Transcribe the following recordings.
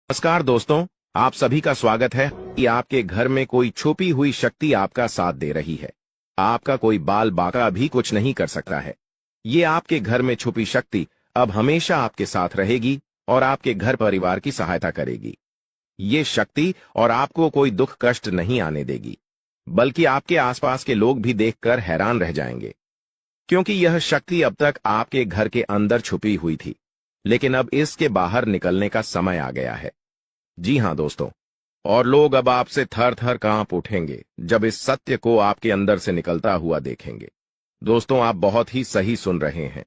नमस्कार दोस्तों, आप सभी का स्वागत है कि आपके घर में कोई छुपी हुई शक्ति आपका साथ दे रही है। आपका कोई बाल बाका भी कुछ नहीं कर सकता है। ये आपके घर में छुपी शक्ति अब हमेशा आपके साथ रहेगी और आपके घर परिवार की सहायता करेगी। ये शक्ति और आपको कोई दुख कष्ट नहीं आने देगी, बल्कि आपके आसपास के लोग भी देखकर हैरान रह जाएंगे, क्योंकि यह शक्ति अब तक आपके घर के अंदर छुपी हुई थी, लेकिन अब इसके बाहर निकलने का समय आ गया है। जी हां दोस्तों, और लोग अब आपसे थर थर कांप उठेंगे जब इस सत्य को आपके अंदर से निकलता हुआ देखेंगे। दोस्तों, आप बहुत ही सही सुन रहे हैं।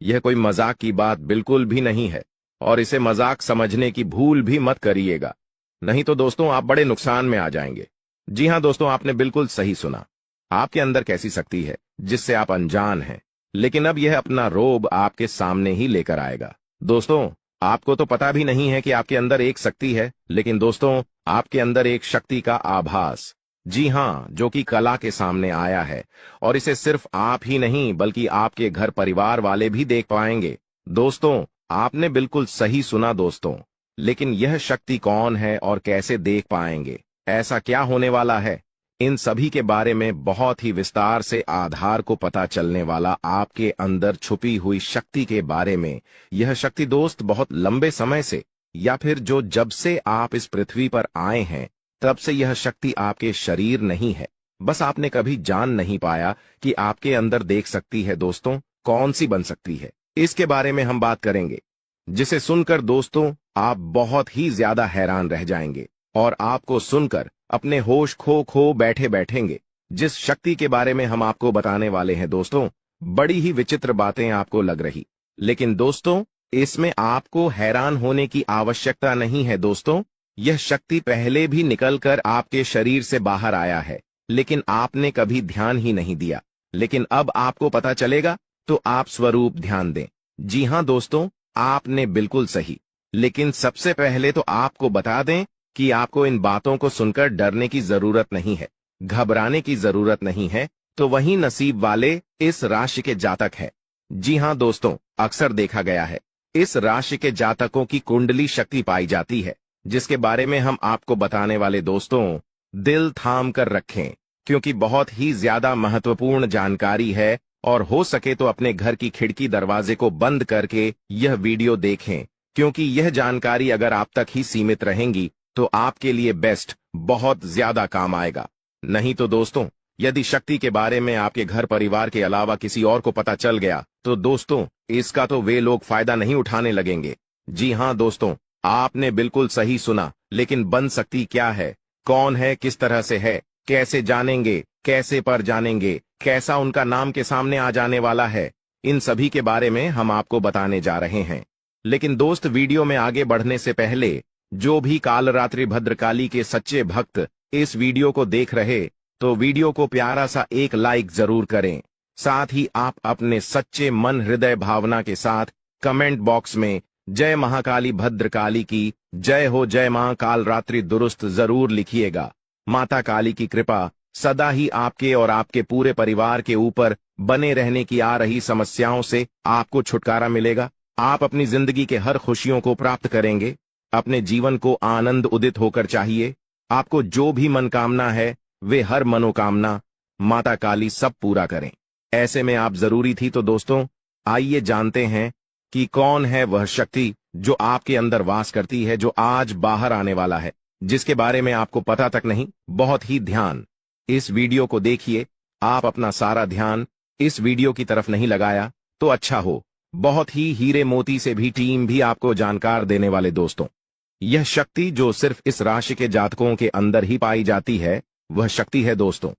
यह कोई मजाक की बात बिल्कुल भी नहीं है, और इसे मजाक समझने की भूल भी मत करिएगा, नहीं तो दोस्तों आप बड़े नुकसान में आ जाएंगे। जी हां दोस्तों, आपने बिल्कुल सही सुना। आपके अंदर कैसी शक्ति है जिससे आप अनजान हैं, लेकिन अब यह अपना रोब आपके सामने ही लेकर आएगा। दोस्तों, आपको तो पता भी नहीं है कि आपके अंदर एक शक्ति है, लेकिन दोस्तों आपके अंदर एक शक्ति का आभास, जी हां, जो कि कला के सामने आया है, और इसे सिर्फ आप ही नहीं बल्कि आपके घर परिवार वाले भी देख पाएंगे। दोस्तों, आपने बिल्कुल सही सुना दोस्तों, लेकिन यह शक्ति कौन है और कैसे देख पाएंगे? ऐसा क्या होने वाला है? इन सभी के बारे में बहुत ही विस्तार से आधार को पता चलने वाला आपके अंदर छुपी हुई शक्ति के बारे में। यह शक्ति दोस्त बहुत लंबे समय से, या फिर जो जब से आप इस पृथ्वी पर आए हैं तब से यह शक्ति आपके शरीर नहीं है, बस आपने कभी जान नहीं पाया कि आपके अंदर देख सकती है। दोस्तों, कौन सी बन सकती है, इसके बारे में हम बात करेंगे, जिसे सुनकर दोस्तों आप बहुत ही ज्यादा हैरान रह जाएंगे और आपको सुनकर अपने होश खो बैठे बैठेंगे। जिस शक्ति के बारे में हम आपको बताने वाले हैं दोस्तों, बड़ी ही विचित्र बातें आपको लग रही, लेकिन दोस्तों इसमें आपको हैरान होने की आवश्यकता नहीं है। दोस्तों, यह शक्ति पहले भी निकलकर आपके शरीर से बाहर आया है, लेकिन आपने कभी ध्यान ही नहीं दिया। लेकिन अब आपको पता चलेगा, तो आप स्वरूप ध्यान दें। जी हां दोस्तों, आपने बिल्कुल सही। लेकिन सबसे पहले तो आपको बता दें कि आपको इन बातों को सुनकर डरने की जरूरत नहीं है, घबराने की जरूरत नहीं है। तो वही नसीब वाले इस राशि के जातक है। जी हां दोस्तों, अक्सर देखा गया है इस राशि के जातकों की कुंडली शक्ति पाई जाती है, जिसके बारे में हम आपको बताने वाले दोस्तों दिल थाम कर रखें, क्योंकि बहुत ही ज्यादा महत्वपूर्ण जानकारी है। और हो सके तो अपने घर की खिड़की दरवाजे को बंद करके यह वीडियो देखें, क्योंकि यह जानकारी अगर आप तक ही सीमित रहेंगी तो आपके लिए बेस्ट बहुत ज्यादा काम आएगा। नहीं तो दोस्तों, यदि शक्ति के बारे में आपके घर परिवार के अलावा किसी और को पता चल गया तो दोस्तों इसका तो वे लोग फायदा नहीं उठाने लगेंगे। जी हां दोस्तों, आपने बिल्कुल सही सुना। लेकिन बन सकती क्या है, कौन है, किस तरह से है, कैसे जानेंगे, कैसे पर जानेंगे, कैसा उनका नाम के सामने आ जाने वाला है, इन सभी के बारे में हम आपको बताने जा रहे हैं। लेकिन दोस्त, वीडियो में आगे बढ़ने से पहले जो भी कालरात्रि भद्रकाली के सच्चे भक्त इस वीडियो को देख रहे, तो वीडियो को प्यारा सा एक लाइक जरूर करें। साथ ही आप अपने सच्चे मन हृदय भावना के साथ कमेंट बॉक्स में जय महाकाली भद्रकाली की जय हो, जय मां कालरात्रि दुरुस्त जरूर लिखिएगा। माता काली की कृपा सदा ही आपके और आपके पूरे परिवार के ऊपर बने रहने की आ रही समस्याओं से आपको छुटकारा मिलेगा। आप अपनी जिंदगी के हर खुशियों को प्राप्त करेंगे। अपने जीवन को आनंद उदित होकर चाहिए। आपको जो भी मनोकामना है वे हर मनोकामना माता काली सब पूरा करें। ऐसे में आप जरूरी थी। तो दोस्तों आइए जानते हैं कि कौन है वह शक्ति जो आपके अंदर वास करती है, जो आज बाहर आने वाला है, जिसके बारे में आपको पता तक नहीं। बहुत ही ध्यान इस वीडियो को देखिए। आप अपना सारा ध्यान इस वीडियो की तरफ नहीं लगाया तो अच्छा हो। बहुत ही हीरे मोती से भी टीम भी आपको जानकार देने वाले दोस्तों, यह शक्ति जो सिर्फ इस राशि के जातकों के अंदर ही पाई जाती है, वह शक्ति है दोस्तों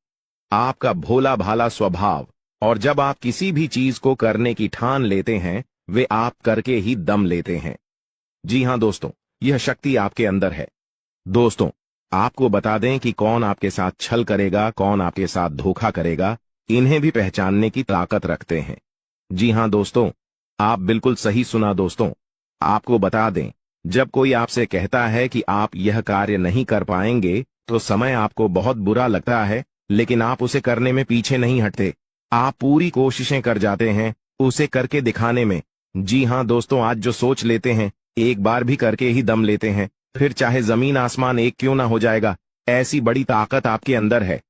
आपका भोला भाला स्वभाव। और जब आप किसी भी चीज को करने की ठान लेते हैं, वे आप करके ही दम लेते हैं। जी हां दोस्तों, यह शक्ति आपके अंदर है। दोस्तों, आपको बता दें कि कौन आपके साथ छल करेगा, कौन आपके साथ धोखा करेगा, इन्हें भी पहचानने की ताकत रखते हैं। जी हां दोस्तों, आप बिल्कुल सही सुना दोस्तों। आपको बता दें, जब कोई आपसे कहता है कि आप यह कार्य नहीं कर पाएंगे, तो समय आपको बहुत बुरा लगता है, लेकिन आप उसे करने में पीछे नहीं हटते। आप पूरी कोशिशें कर जाते हैं उसे करके दिखाने में। जी हां दोस्तों, आज जो सोच लेते हैं एक बार भी करके ही दम लेते हैं, फिर चाहे जमीन आसमान एक क्यों ना हो जाएगा, ऐसी बड़ी ताकत आपके अंदर है।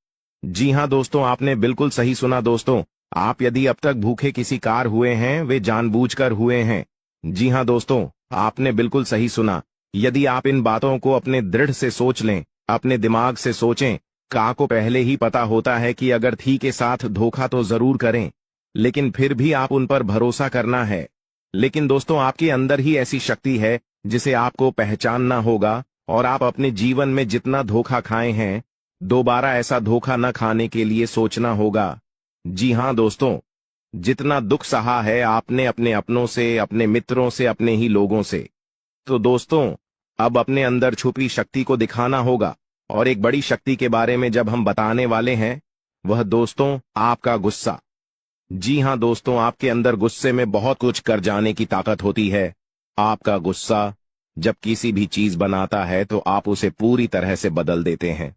जी हाँ दोस्तों, आपने बिल्कुल सही सुना दोस्तों। आप यदि अब तक भूखे किसी कार हुए हैं, वे जानबूझकर हुए हैं। जी हाँ दोस्तों, आपने बिल्कुल सही सुना। यदि आप इन बातों को अपने दृढ़ से सोच लें, अपने दिमाग से सोचें, का को पहले ही पता होता है कि अगर थी के साथ धोखा तो जरूर करें, लेकिन फिर भी आप उन पर भरोसा करना है। लेकिन दोस्तों, आपके अंदर ही ऐसी शक्ति है जिसे आपको पहचानना होगा, और आप अपने जीवन में जितना धोखा खाए हैं, दोबारा ऐसा धोखा न खाने के लिए सोचना होगा। जी हाँ दोस्तों, जितना दुख सहा है आपने अपने अपनों से, अपने मित्रों से, अपने ही लोगों से, तो दोस्तों अब अपने अंदर छुपी शक्ति को दिखाना होगा। और एक बड़ी शक्ति के बारे में जब हम बताने वाले हैं, वह दोस्तों आपका गुस्सा। जी हाँ दोस्तों, आपके अंदर गुस्से में बहुत कुछ कर जाने की ताकत होती है। आपका गुस्सा जब किसी भी चीज बनाता है तो आप उसे पूरी तरह से बदल देते हैं।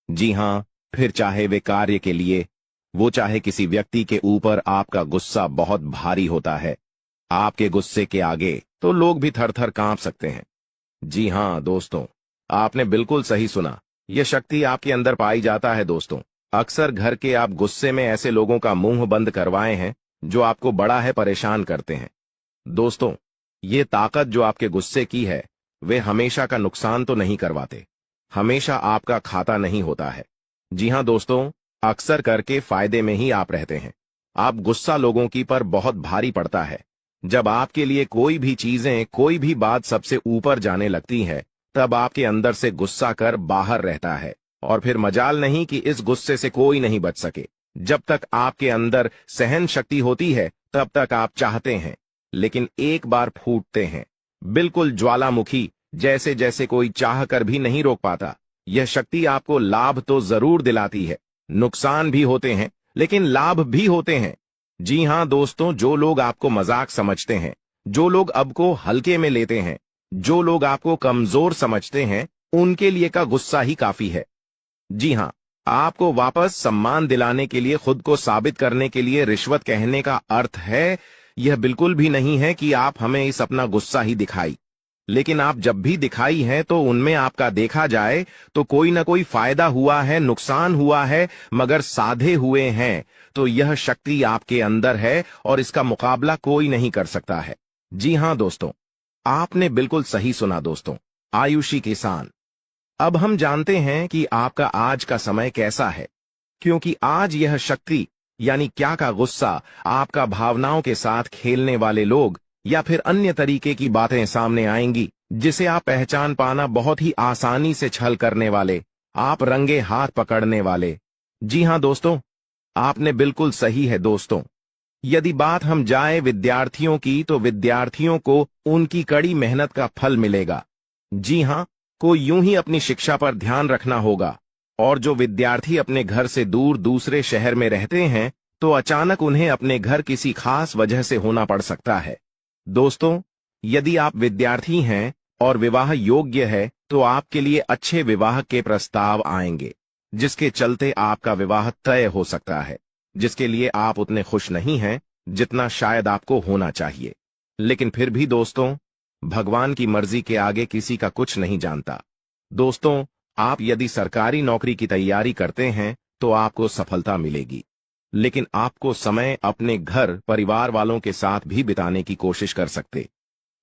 जी हाँ, फिर चाहे वे कार्य के लिए, वो चाहे किसी व्यक्ति के ऊपर, आपका गुस्सा बहुत भारी होता है। आपके गुस्से के आगे तो लोग भी थर थर कांप सकते हैं। जी हाँ दोस्तों, आपने बिल्कुल सही सुना। यह शक्ति आपके अंदर पाई जाता है दोस्तों। अक्सर घर के आप गुस्से में ऐसे लोगों का मुंह बंद करवाए हैं जो आपको बड़ा है परेशान करते हैं। दोस्तों, ये ताकत जो आपके गुस्से की है, वे हमेशा का नुकसान तो नहीं करवाते, हमेशा आपका खाता नहीं होता है। जी हाँ दोस्तों, अक्सर करके फायदे में ही आप रहते हैं। आप गुस्सा लोगों की पर बहुत भारी पड़ता है। जब आपके लिए कोई भी चीजें, कोई भी बात सबसे ऊपर जाने लगती है, तब आपके अंदर से गुस्सा कर बाहर रहता है, और फिर मजाल नहीं कि इस गुस्से से कोई नहीं बच सके। जब तक आपके अंदर सहन शक्ति होती है, तब तक आप चाहते हैं, लेकिन एक बार फूटते हैं, बिल्कुल ज्वालामुखी जैसे, जैसे कोई चाह कर भी नहीं रोक पाता। यह शक्ति आपको लाभ तो जरूर दिलाती है, नुकसान भी होते हैं, लेकिन लाभ भी होते हैं। जी हाँ दोस्तों, जो लोग आपको मजाक समझते हैं, जो लोग अब को हल्के में लेते हैं, जो लोग आपको कमजोर समझते हैं, उनके लिए का गुस्सा ही काफी है। जी हाँ, आपको वापस सम्मान दिलाने के लिए, खुद को साबित करने के लिए रिश्वत कहने का अर्थ है, यह बिल्कुल भी नहीं है कि आप हमें इस अपना गुस्सा ही दिखाई। लेकिन आप जब भी दिखाई है तो उनमें आपका देखा जाए तो कोई ना कोई फायदा हुआ है, नुकसान हुआ है, मगर साधे हुए हैं, तो यह शक्ति आपके अंदर है और इसका मुकाबला कोई नहीं कर सकता है। जी हाँ दोस्तों, आपने बिल्कुल सही सुना दोस्तों। आयुषी किसान, अब हम जानते हैं कि आपका आज का समय कैसा है, क्योंकि आज यह शक्ति यानी क्या का गुस्सा, आपका भावनाओं के साथ खेलने वाले लोग या फिर अन्य तरीके की बातें सामने आएंगी, जिसे आप पहचान पाना बहुत ही आसानी से छल करने वाले, आप रंगे हाथ पकड़ने वाले। जी हाँ दोस्तों, आपने बिल्कुल सही है दोस्तों। यदि बात हम जाए विद्यार्थियों की, तो विद्यार्थियों को उनकी कड़ी मेहनत का फल मिलेगा। जी हाँ, को यूं ही अपनी शिक्षा पर ध्यान रखना होगा। और जो विद्यार्थी अपने घर से दूर दूसरे शहर में रहते हैं, तो अचानक उन्हें अपने घर किसी खास वजह से होना पड़ सकता है। दोस्तों, यदि आप विद्यार्थी हैं और विवाह योग्य है, तो आपके लिए अच्छे विवाह के प्रस्ताव आएंगे, जिसके चलते आपका विवाह तय हो सकता है, जिसके लिए आप उतने खुश नहीं हैं जितना शायद आपको होना चाहिए। लेकिन फिर भी दोस्तों, भगवान की मर्जी के आगे किसी का कुछ नहीं जानता। दोस्तों, आप यदि सरकारी नौकरी की तैयारी करते हैं तो आपको सफलता मिलेगी, लेकिन आपको समय अपने घर परिवार वालों के साथ भी बिताने की कोशिश कर सकते,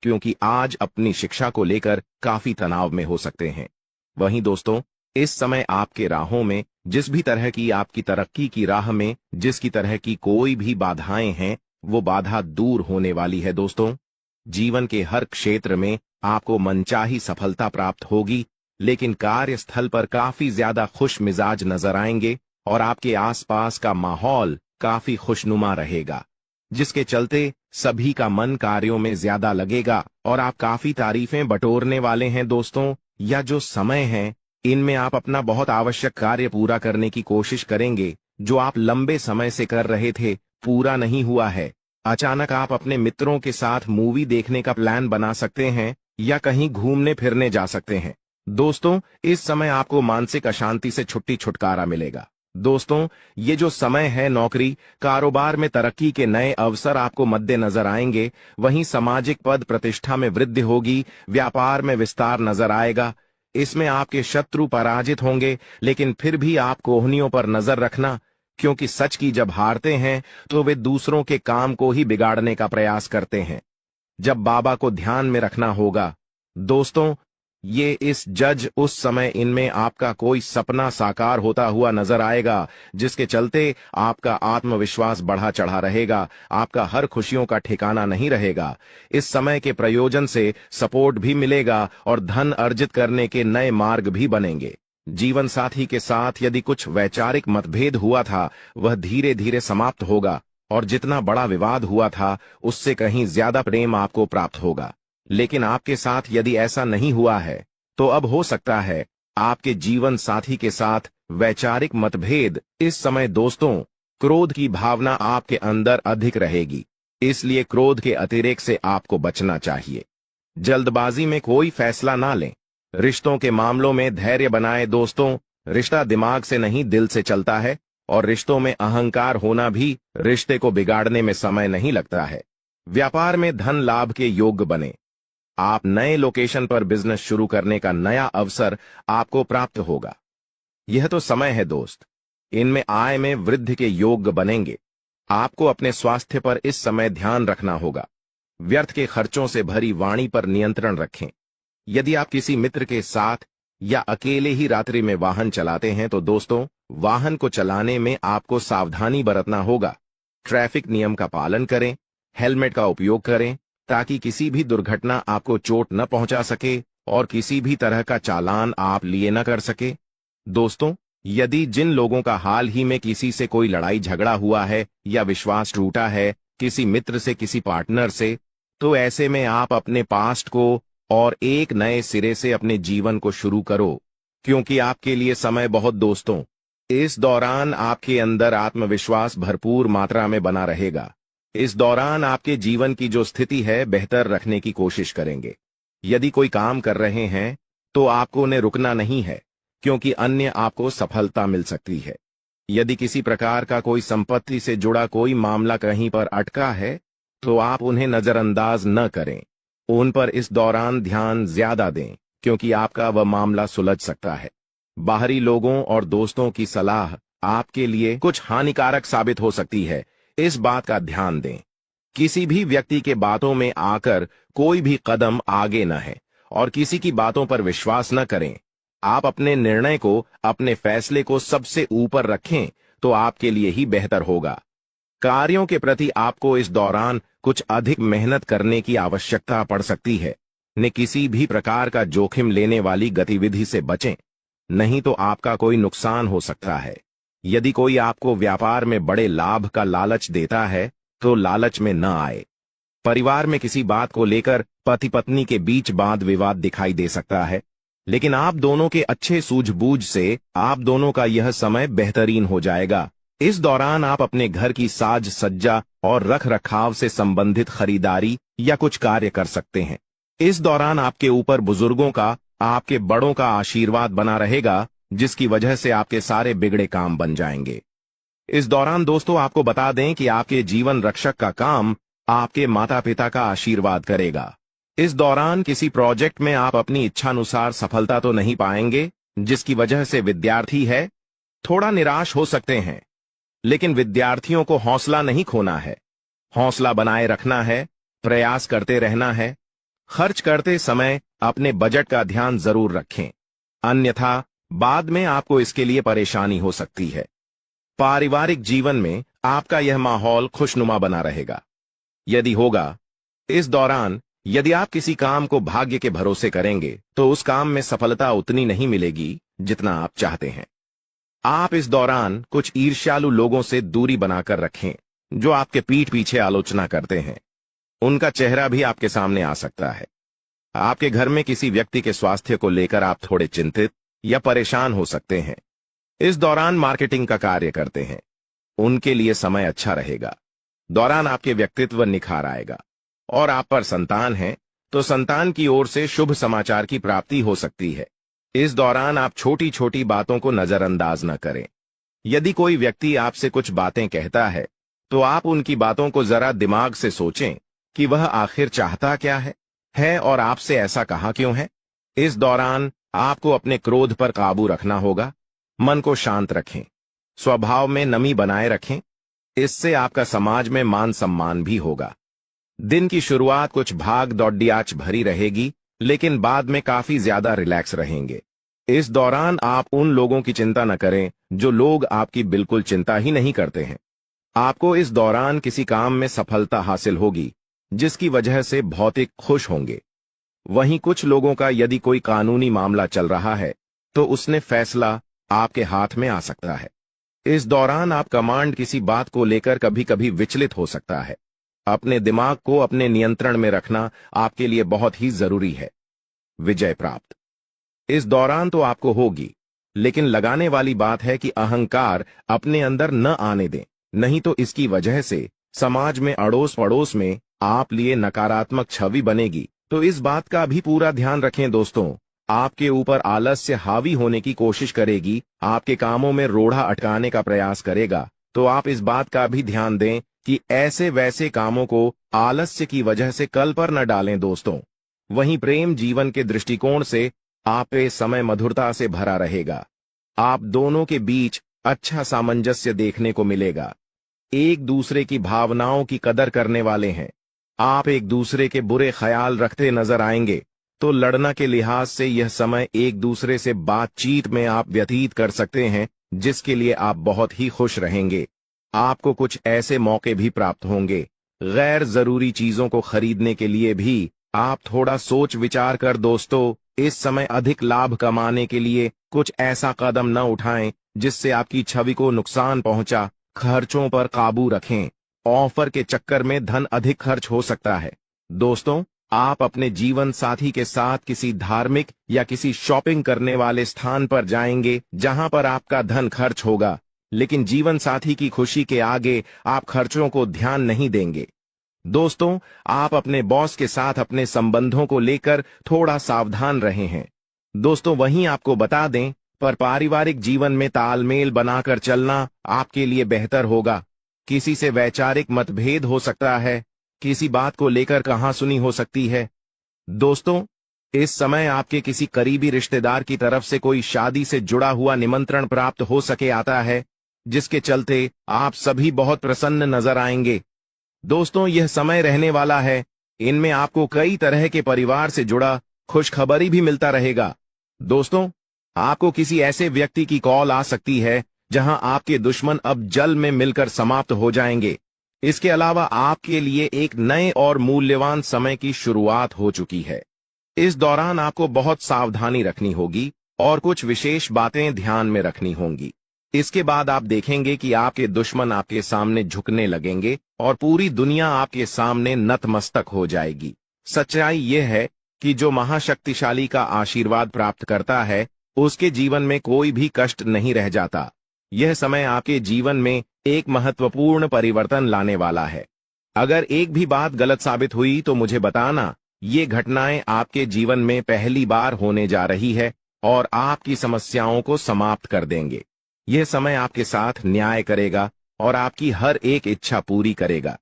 क्योंकि आज अपनी शिक्षा को लेकर काफी तनाव में हो सकते हैं। वहीं दोस्तों, इस समय आपके राहों में, जिस भी तरह की आपकी तरक्की की राह में जिसकी तरह की कोई भी बाधाएं हैं, वो बाधा दूर होने वाली है दोस्तों। जीवन के हर क्षेत्र में आपको मनचाही सफलता प्राप्त होगी, लेकिन कार्यस्थल पर काफी ज्यादा खुश मिजाज नजर आएंगे और आपके आसपास का माहौल काफी खुशनुमा रहेगा, जिसके चलते सभी का मन कार्यों में ज्यादा लगेगा और आप काफी तारीफें बटोरने वाले हैं दोस्तों। या जो समय है, इनमें आप अपना बहुत आवश्यक कार्य पूरा करने की कोशिश करेंगे, जो आप लंबे समय से कर रहे थे, पूरा नहीं हुआ है। अचानक आप अपने मित्रों के साथ मूवी देखने का प्लान बना सकते हैं या कहीं घूमने फिरने जा सकते हैं। दोस्तों, इस समय आपको मानसिक अशांति से छुट्टी छुटकारा मिलेगा। दोस्तों, ये जो समय है, नौकरी कारोबार में तरक्की के नए अवसर आपको मद्देनजर आएंगे। वहीं सामाजिक पद प्रतिष्ठा में वृद्धि होगी, व्यापार में विस्तार नजर आएगा। इसमें आपके शत्रु पराजित होंगे, लेकिन फिर भी आप कोहनियों पर नजर रखना, क्योंकि सच की जब हारते हैं तो वे दूसरों के काम को ही बिगाड़ने का प्रयास करते हैं। जब बाबा को ध्यान में रखना होगा दोस्तों, ये इस जज उस समय इनमें आपका कोई सपना साकार होता हुआ नजर आएगा, जिसके चलते आपका आत्मविश्वास बढ़ा चढ़ा रहेगा, आपका हर खुशियों का ठिकाना नहीं रहेगा। इस समय के प्रयोजन से सपोर्ट भी मिलेगा और धन अर्जित करने के नए मार्ग भी बनेंगे। जीवन साथी के साथ यदि कुछ वैचारिक मतभेद हुआ था, वह धीरे धीरे समाप्त होगा और जितना बड़ा विवाद हुआ था उससे कहीं ज्यादा प्रेम आपको प्राप्त होगा। लेकिन आपके साथ यदि ऐसा नहीं हुआ है तो अब हो सकता है आपके जीवन साथी के साथ वैचारिक मतभेद। इस समय दोस्तों, क्रोध की भावना आपके अंदर अधिक रहेगी, इसलिए क्रोध के अतिरेक से आपको बचना चाहिए। जल्दबाजी में कोई फैसला ना लें। रिश्तों के मामलों में धैर्य बनाएं दोस्तों। रिश्ता दिमाग से नहीं दिल से चलता है और रिश्तों में अहंकार होना भी रिश्ते को बिगाड़ने में समय नहीं लगता है। व्यापार में धन लाभ के योग्य बने। आप नए लोकेशन पर बिजनेस शुरू करने का नया अवसर आपको प्राप्त होगा। यह तो समय है दोस्त, इनमें आय में वृद्धि के योग्य बनेंगे। आपको अपने स्वास्थ्य पर इस समय ध्यान रखना होगा। व्यर्थ के खर्चों से भरी वाणी पर नियंत्रण रखें। यदि आप किसी मित्र के साथ या अकेले ही रात्रि में वाहन चलाते हैं तो दोस्तों, वाहन को चलाने में आपको सावधानी बरतना होगा। ट्रैफिक नियम का पालन करें, हेलमेट का उपयोग करें ताकि किसी भी दुर्घटना आपको चोट न पहुंचा सके और किसी भी तरह का चालान आप लिए न कर सके। दोस्तों, यदि जिन लोगों का हाल ही में किसी से कोई लड़ाई झगड़ा हुआ है या विश्वास टूटा है, किसी मित्र से, किसी पार्टनर से, तो ऐसे में आप अपने पास्ट को और एक नए सिरे से अपने जीवन को शुरू करो, क्योंकि आपके लिए समय बहुत दोस्तों। इस दौरान आपके अंदर आत्मविश्वास भरपूर मात्रा में बना रहेगा। इस दौरान आपके जीवन की जो स्थिति है बेहतर रखने की कोशिश करेंगे। यदि कोई काम कर रहे हैं तो आपको उन्हें रुकना नहीं है, क्योंकि अन्य आपको सफलता मिल सकती है। यदि किसी प्रकार का कोई संपत्ति से जुड़ा कोई मामला कहीं पर अटका है तो आप उन्हें नजरअंदाज न करें। उन पर इस दौरान ध्यान ज्यादा दें, क्योंकि आपका वह मामला सुलझ सकता है। बाहरी लोगों और दोस्तों की सलाह आपके लिए कुछ हानिकारक साबित हो सकती है, इस बात का ध्यान दें। किसी भी व्यक्ति के बातों में आकर कोई भी कदम आगे न है और किसी की बातों पर विश्वास न करें। आप अपने निर्णय को, अपने फैसले को सबसे ऊपर रखें तो आपके लिए ही बेहतर होगा। कार्यों के प्रति आपको इस दौरान कुछ अधिक मेहनत करने की आवश्यकता पड़ सकती है। न किसी भी प्रकार का जोखिम लेने वाली गतिविधि से बचें, नहीं तो आपका कोई नुकसान हो सकता है। यदि कोई आपको व्यापार में बड़े लाभ का लालच देता है तो लालच में न आए। परिवार में किसी बात को लेकर पति पत्नी के बीच वाद विवाद दिखाई दे सकता है, लेकिन आप दोनों के अच्छे सूझबूझ से आप दोनों का यह समय बेहतरीन हो जाएगा। इस दौरान आप अपने घर की साज सज्जा और रख रखाव से संबंधित खरीदारी या कुछ कार्य कर सकते हैं। इस दौरान आपके ऊपर बुजुर्गों का, आपके बड़ों का आशीर्वाद बना रहेगा, जिसकी वजह से आपके सारे बिगड़े काम बन जाएंगे। इस दौरान दोस्तों, आपको बता दें कि आपके जीवन रक्षक का काम आपके माता पिता का आशीर्वाद करेगा। इस दौरान किसी प्रोजेक्ट में आप अपनी इच्छानुसार सफलता तो नहीं पाएंगे, जिसकी वजह से विद्यार्थी है थोड़ा निराश हो सकते हैं। लेकिन विद्यार्थियों को हौसला नहीं खोना है, हौसला बनाए रखना है, प्रयास करते रहना है। खर्च करते समय अपने बजट का ध्यान जरूर रखें, अन्यथा बाद में आपको इसके लिए परेशानी हो सकती है। पारिवारिक जीवन में आपका यह माहौल खुशनुमा बना रहेगा। यदि होगा, इस दौरान यदि आप किसी काम को भाग्य के भरोसे करेंगे तो उस काम में सफलता उतनी नहीं मिलेगी जितना आप चाहते हैं। आप इस दौरान कुछ ईर्ष्यालु लोगों से दूरी बनाकर रखें, जो आपके पीठ पीछे आलोचना करते हैं। उनका चेहरा भी आपके सामने आ सकता है। आपके घर में किसी व्यक्ति के स्वास्थ्य को लेकर आप थोड़े चिंतित या परेशान हो सकते हैं। इस दौरान मार्केटिंग का कार्य करते हैं, उनके लिए समय अच्छा रहेगा। दौरान आपके व्यक्तित्व निखार आएगा। और आप पर संतान है तो संतान की ओर से शुभ समाचार की प्राप्ति हो सकती है। इस दौरान आप छोटी छोटी बातों को नजरअंदाज न करें। यदि कोई व्यक्ति आपसे कुछ बातें कहता है तो आप उनकी बातों को जरा दिमाग से सोचें कि वह आखिर चाहता क्या है और आपसे ऐसा कहा क्यों है। इस दौरान आपको अपने क्रोध पर काबू रखना होगा। मन को शांत रखें, स्वभाव में नमी बनाए रखें। इससे आपका समाज में मान सम्मान भी होगा। दिन की शुरुआत कुछ भाग दौड़ियाच भरी रहेगी, लेकिन बाद में काफी ज्यादा रिलैक्स रहेंगे। इस दौरान आप उन लोगों की चिंता न करें जो लोग आपकी बिल्कुल चिंता ही नहीं करते हैं। आपको इस दौरान किसी काम में सफलता हासिल होगी, जिसकी वजह से भौतिक खुश होंगे। वहीं कुछ लोगों का यदि कोई कानूनी मामला चल रहा है तो उसने फैसला आपके हाथ में आ सकता है। इस दौरान आप कमांड किसी बात को लेकर कभी कभी विचलित हो सकता है। अपने दिमाग को अपने नियंत्रण में रखना आपके लिए बहुत ही जरूरी है। विजय प्राप्त इस दौरान तो आपको होगी, लेकिन लगाने वाली बात है कि अहंकार अपने अंदर न आने दें, नहीं तो इसकी वजह से समाज में अड़ोस पड़ोस में आप लिए नकारात्मक छवि बनेगी। तो इस बात का भी पूरा ध्यान रखें दोस्तों। आपके ऊपर आलस्य हावी होने की कोशिश करेगी, आपके कामों में रोड़ा अटकाने का प्रयास करेगा। तो आप इस बात का भी ध्यान दें कि ऐसे वैसे कामों को आलस्य की वजह से कल पर न डालें दोस्तों। वहीं प्रेम जीवन के दृष्टिकोण से आप पे समय मधुरता से भरा रहेगा। आप दोनों के बीच अच्छा सामंजस्य देखने को मिलेगा। एक दूसरे की भावनाओं की कदर करने वाले हैं। आप एक दूसरे के बुरे ख्याल रखते नजर आएंगे, तो लड़ना के लिहाज से यह समय एक दूसरे से बातचीत में आप व्यतीत कर सकते हैं, जिसके लिए आप बहुत ही खुश रहेंगे। आपको कुछ ऐसे मौके भी प्राप्त होंगे। गैर जरूरी चीजों को खरीदने के लिए भी आप थोड़ा सोच विचार कर दोस्तों इस समय अधिक लाभ कमाने के लिए कुछ ऐसा कदम न उठाएं जिससे आपकी छवि को नुकसान पहुंचा। खर्चों पर काबू रखें। ऑफर के चक्कर में धन अधिक खर्च हो सकता है। दोस्तों, आप अपने जीवन साथी के साथ किसी धार्मिक या किसी शॉपिंग करने वाले स्थान पर जाएंगे जहां पर आपका धन खर्च होगा, लेकिन जीवन साथी की खुशी के आगे आप खर्चों को ध्यान नहीं देंगे। दोस्तों, आप अपने बॉस के साथ अपने संबंधों को लेकर थोड़ा सावधान रहे हैं। दोस्तों, वहीं आपको बता दें, पर पारिवारिक जीवन में तालमेल बनाकर चलना आपके लिए बेहतर होगा। किसी से वैचारिक मतभेद हो सकता है, किसी बात को लेकर कहासुनी हो सकती है। दोस्तों, इस समय आपके किसी करीबी रिश्तेदार की तरफ से कोई शादी से जुड़ा हुआ निमंत्रण प्राप्त हो सके आता है, जिसके चलते आप सभी बहुत प्रसन्न नजर आएंगे। दोस्तों, यह समय रहने वाला है। इनमें आपको कई तरह के परिवार से जुड़ा खुशखबरी भी मिलता रहेगा। दोस्तों, आपको किसी ऐसे व्यक्ति की कॉल आ सकती है जहां आपके दुश्मन अब जल में मिलकर समाप्त हो जाएंगे। इसके अलावा आपके लिए एक नए और मूल्यवान समय की शुरुआत हो चुकी है। इस दौरान आपको बहुत सावधानी रखनी होगी और कुछ विशेष बातें ध्यान में रखनी होंगी। इसके बाद आप देखेंगे कि आपके दुश्मन आपके सामने झुकने लगेंगे और पूरी दुनिया आपके सामने नतमस्तक हो जाएगी। सच्चाई यह है कि जो महाशक्तिशाली का आशीर्वाद प्राप्त करता है, उसके जीवन में कोई भी कष्ट नहीं रह जाता। यह समय आपके जीवन में एक महत्वपूर्ण परिवर्तन लाने वाला है। अगर एक भी बात गलत साबित हुई तो मुझे बताना। ये घटनाएं आपके जीवन में पहली बार होने जा रही है और आपकी समस्याओं को समाप्त कर देंगे। यह समय आपके साथ न्याय करेगा और आपकी हर एक इच्छा पूरी करेगा।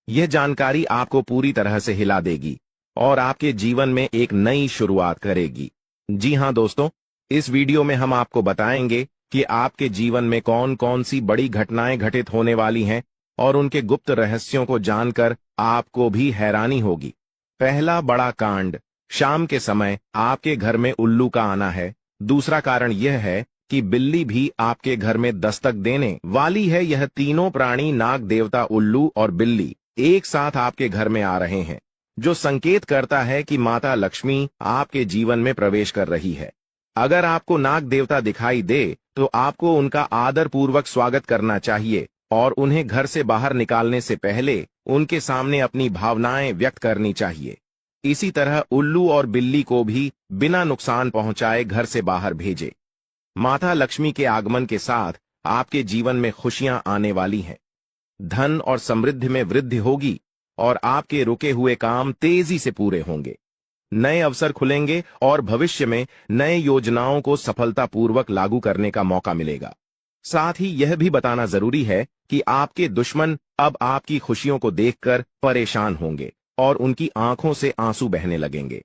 यह जानकारी आपको पूरी तरह से हिला देगी और आपके जीवन में एक नई शुरुआत करेगी। जी हां दोस्तों, इस वीडियो में हम आपको बताएंगे कि आपके जीवन में कौन कौन सी बड़ी घटनाएं घटित होने वाली हैं और उनके गुप्त रहस्यों को जानकर आपको भी हैरानी होगी। पहला बड़ा कांड, शाम के समय आपके घर में उल्लू का आना है। दूसरा कारण यह है कि बिल्ली भी आपके घर में दस्तक देने वाली है। यह तीनों प्राणी, नाग देवता, उल्लू और बिल्ली, एक साथ आपके घर में आ रहे हैं, जो संकेत करता है कि माता लक्ष्मी आपके जीवन में प्रवेश कर रही है। अगर आपको नाग देवता दिखाई दे तो आपको उनका आदर पूर्वक स्वागत करना चाहिए और उन्हें घर से बाहर निकालने से पहले उनके सामने अपनी भावनाएं व्यक्त करनी चाहिए। इसी तरह उल्लू और बिल्ली को भी बिना नुकसान पहुंचाए घर से बाहर भेजे। माता लक्ष्मी के आगमन के साथ आपके जीवन में खुशियां आने वाली हैं। धन और समृद्धि में वृद्धि होगी और आपके रुके हुए काम तेजी से पूरे होंगे। नए अवसर खुलेंगे और भविष्य में नए योजनाओं को सफलतापूर्वक लागू करने का मौका मिलेगा। साथ ही यह भी बताना जरूरी है कि आपके दुश्मन अब आपकी खुशियों को देखकर परेशान होंगे और उनकी आंखों से आंसू बहने लगेंगे।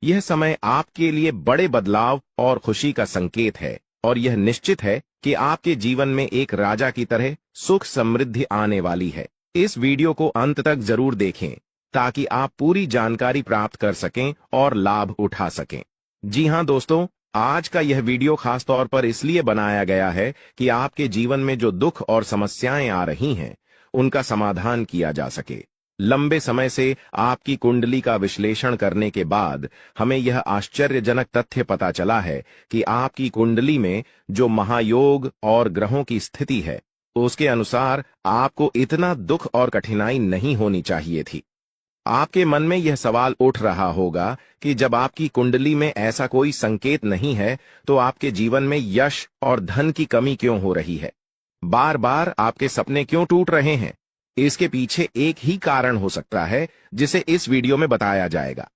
यह समय आपके लिए बड़े बदलाव और खुशी का संकेत है और यह निश्चित है कि आपके जीवन में एक राजा की तरह सुख समृद्धि आने वाली है। इस वीडियो को अंत तक जरूर देखें ताकि आप पूरी जानकारी प्राप्त कर सकें और लाभ उठा सकें। जी हां दोस्तों, आज का यह वीडियो खास तौर पर इसलिए बनाया गया है कि आपके जीवन में जो दुख और समस्याएं आ रही हैं, उनका समाधान किया जा सके। लंबे समय से आपकी कुंडली का विश्लेषण करने के बाद हमें यह आश्चर्यजनक तथ्य पता चला है कि आपकी कुंडली में जो महायोग और ग्रहों की स्थिति है, उसके अनुसार आपको इतना दुख और कठिनाई नहीं होनी चाहिए थी। आपके मन में यह सवाल उठ रहा होगा कि जब आपकी कुंडली में ऐसा कोई संकेत नहीं है तो आपके जीवन में यश और धन की कमी क्यों हो रही है, बार बार आपके सपने क्यों टूट रहे हैं। इसके पीछे एक ही कारण हो सकता है जिसे इस वीडियो में बताया जाएगा।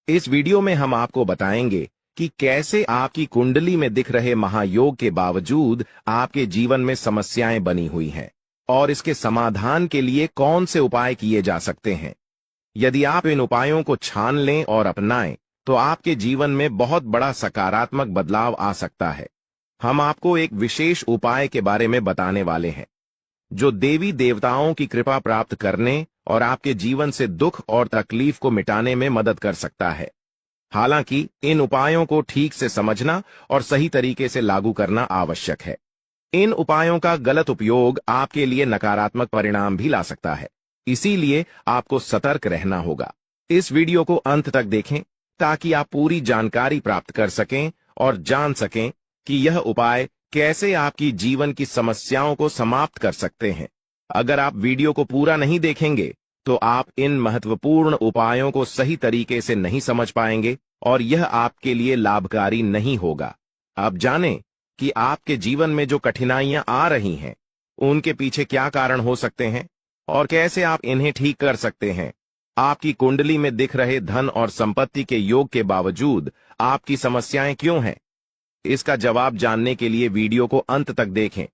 इस वीडियो में हम आपको बताएंगे कि कैसे आपकी कुंडली में दिख रहे महायोग के बावजूद आपके जीवन में समस्याएं बनी हुई हैं और इसके समाधान के लिए कौन से उपाय किए जा सकते हैं। यदि आप इन उपायों को छान लें और अपनाएं तो आपके जीवन में बहुत बड़ा सकारात्मक बदलाव आ सकता है। हम आपको एक विशेष उपाय के बारे में बताने वाले हैं जो देवी देवताओं की कृपा प्राप्त करने और आपके जीवन से दुख और तकलीफ को मिटाने में मदद कर सकता है। हालांकि इन उपायों को ठीक से समझना और सही तरीके से लागू करना आवश्यक है। इन उपायों का गलत उपयोग आपके लिए नकारात्मक परिणाम भी ला सकता है, इसीलिए आपको सतर्क रहना होगा। इस वीडियो को अंत तक देखें ताकि आप पूरी जानकारी प्राप्त कर सकें और जान सकें कि यह उपाय कैसे आपकी जीवन की समस्याओं को समाप्त कर सकते हैं। अगर आप वीडियो को पूरा नहीं देखेंगे तो आप इन महत्वपूर्ण उपायों को सही तरीके से नहीं समझ पाएंगे और यह आपके लिए लाभकारी नहीं होगा। आप जानें कि आपके जीवन में जो कठिनाइयां आ रही हैं, उनके पीछे क्या कारण हो सकते हैं और कैसे आप इन्हें ठीक कर सकते हैं। आपकी कुंडली में दिख रहे धन और संपत्ति के योग के बावजूद आपकी समस्याएं क्यों हैं, इसका जवाब जानने के लिए वीडियो को अंत तक देखें।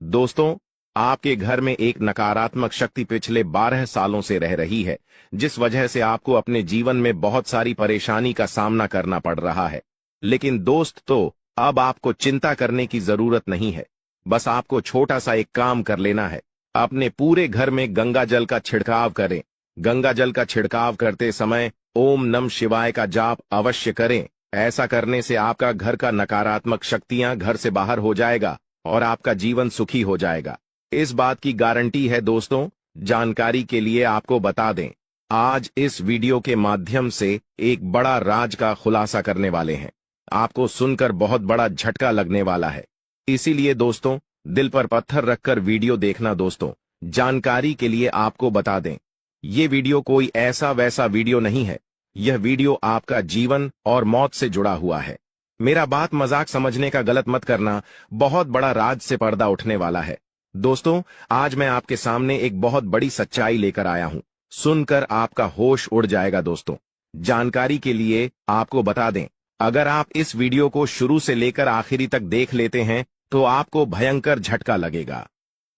दोस्तों, आपके घर में एक नकारात्मक शक्ति पिछले 12 सालों से रह रही है, जिस वजह से आपको अपने जीवन में बहुत सारी परेशानी का सामना करना पड़ रहा है। लेकिन दोस्त, तो अब आपको चिंता करने की जरूरत नहीं है। बस आपको छोटा सा एक काम कर लेना है। अपने पूरे घर में गंगा जल का छिड़काव करें। गंगा जल का छिड़काव करते समय ओम नमः शिवाय का जाप अवश्य करें। ऐसा करने से आपका घर का नकारात्मक शक्तियां घर से बाहर हो जाएगा और आपका जीवन सुखी हो जाएगा। इस बात की गारंटी है दोस्तों। जानकारी के लिए आपको बता दें, आज इस वीडियो के माध्यम से एक बड़ा राज का खुलासा करने वाले हैं। आपको सुनकर बहुत बड़ा झटका लगने वाला है, इसीलिए दोस्तों दिल पर पत्थर रखकर वीडियो देखना। दोस्तों, जानकारी के लिए आपको बता दें, ये वीडियो कोई ऐसा वैसा वीडियो नहीं है। यह वीडियो आपका जीवन और मौत से जुड़ा हुआ है। मेरा बात मजाक समझने का गलत मत करना। बहुत बड़ा राज से पर्दा उठने वाला है। दोस्तों, आज मैं आपके सामने एक बहुत बड़ी सच्चाई लेकर आया हूं। सुनकर आपका होश उड़ जाएगा। दोस्तों, जानकारी के लिए आपको बता दें, अगर आप इस वीडियो को शुरू से लेकर आखिरी तक देख लेते हैं तो आपको भयंकर झटका लगेगा।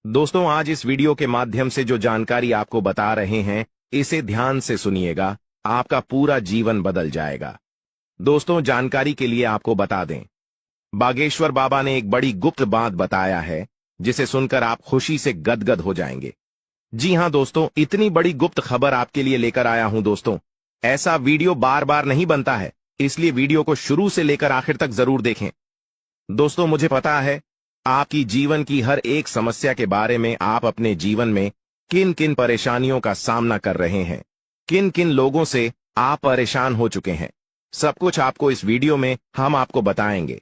दोस्तों, आज इस वीडियो के माध्यम से जो जानकारी आपको बता रहे हैं, इसे ध्यान से सुनिएगा। आपका पूरा जीवन बदल जाएगा। दोस्तों, जानकारी के लिए आपको बता दें, बागेश्वर बाबा ने एक बड़ी गुप्त बात बताया है जिसे सुनकर आप खुशी से गदगद हो जाएंगे। जी हां दोस्तों, इतनी बड़ी गुप्त खबर आपके लिए लेकर आया हूं। दोस्तों, ऐसा वीडियो बार बार नहीं बनता है, इसलिए वीडियो को शुरू से लेकर आखिर तक जरूर देखें। दोस्तों, मुझे पता है आपकी जीवन की हर एक समस्या के बारे में, आप अपने जीवन में किन किन परेशानियों का सामना कर रहे हैं, किन किन लोगों से आप परेशान हो चुके हैं। सब कुछ आपको इस वीडियो में हम आपको बताएंगे।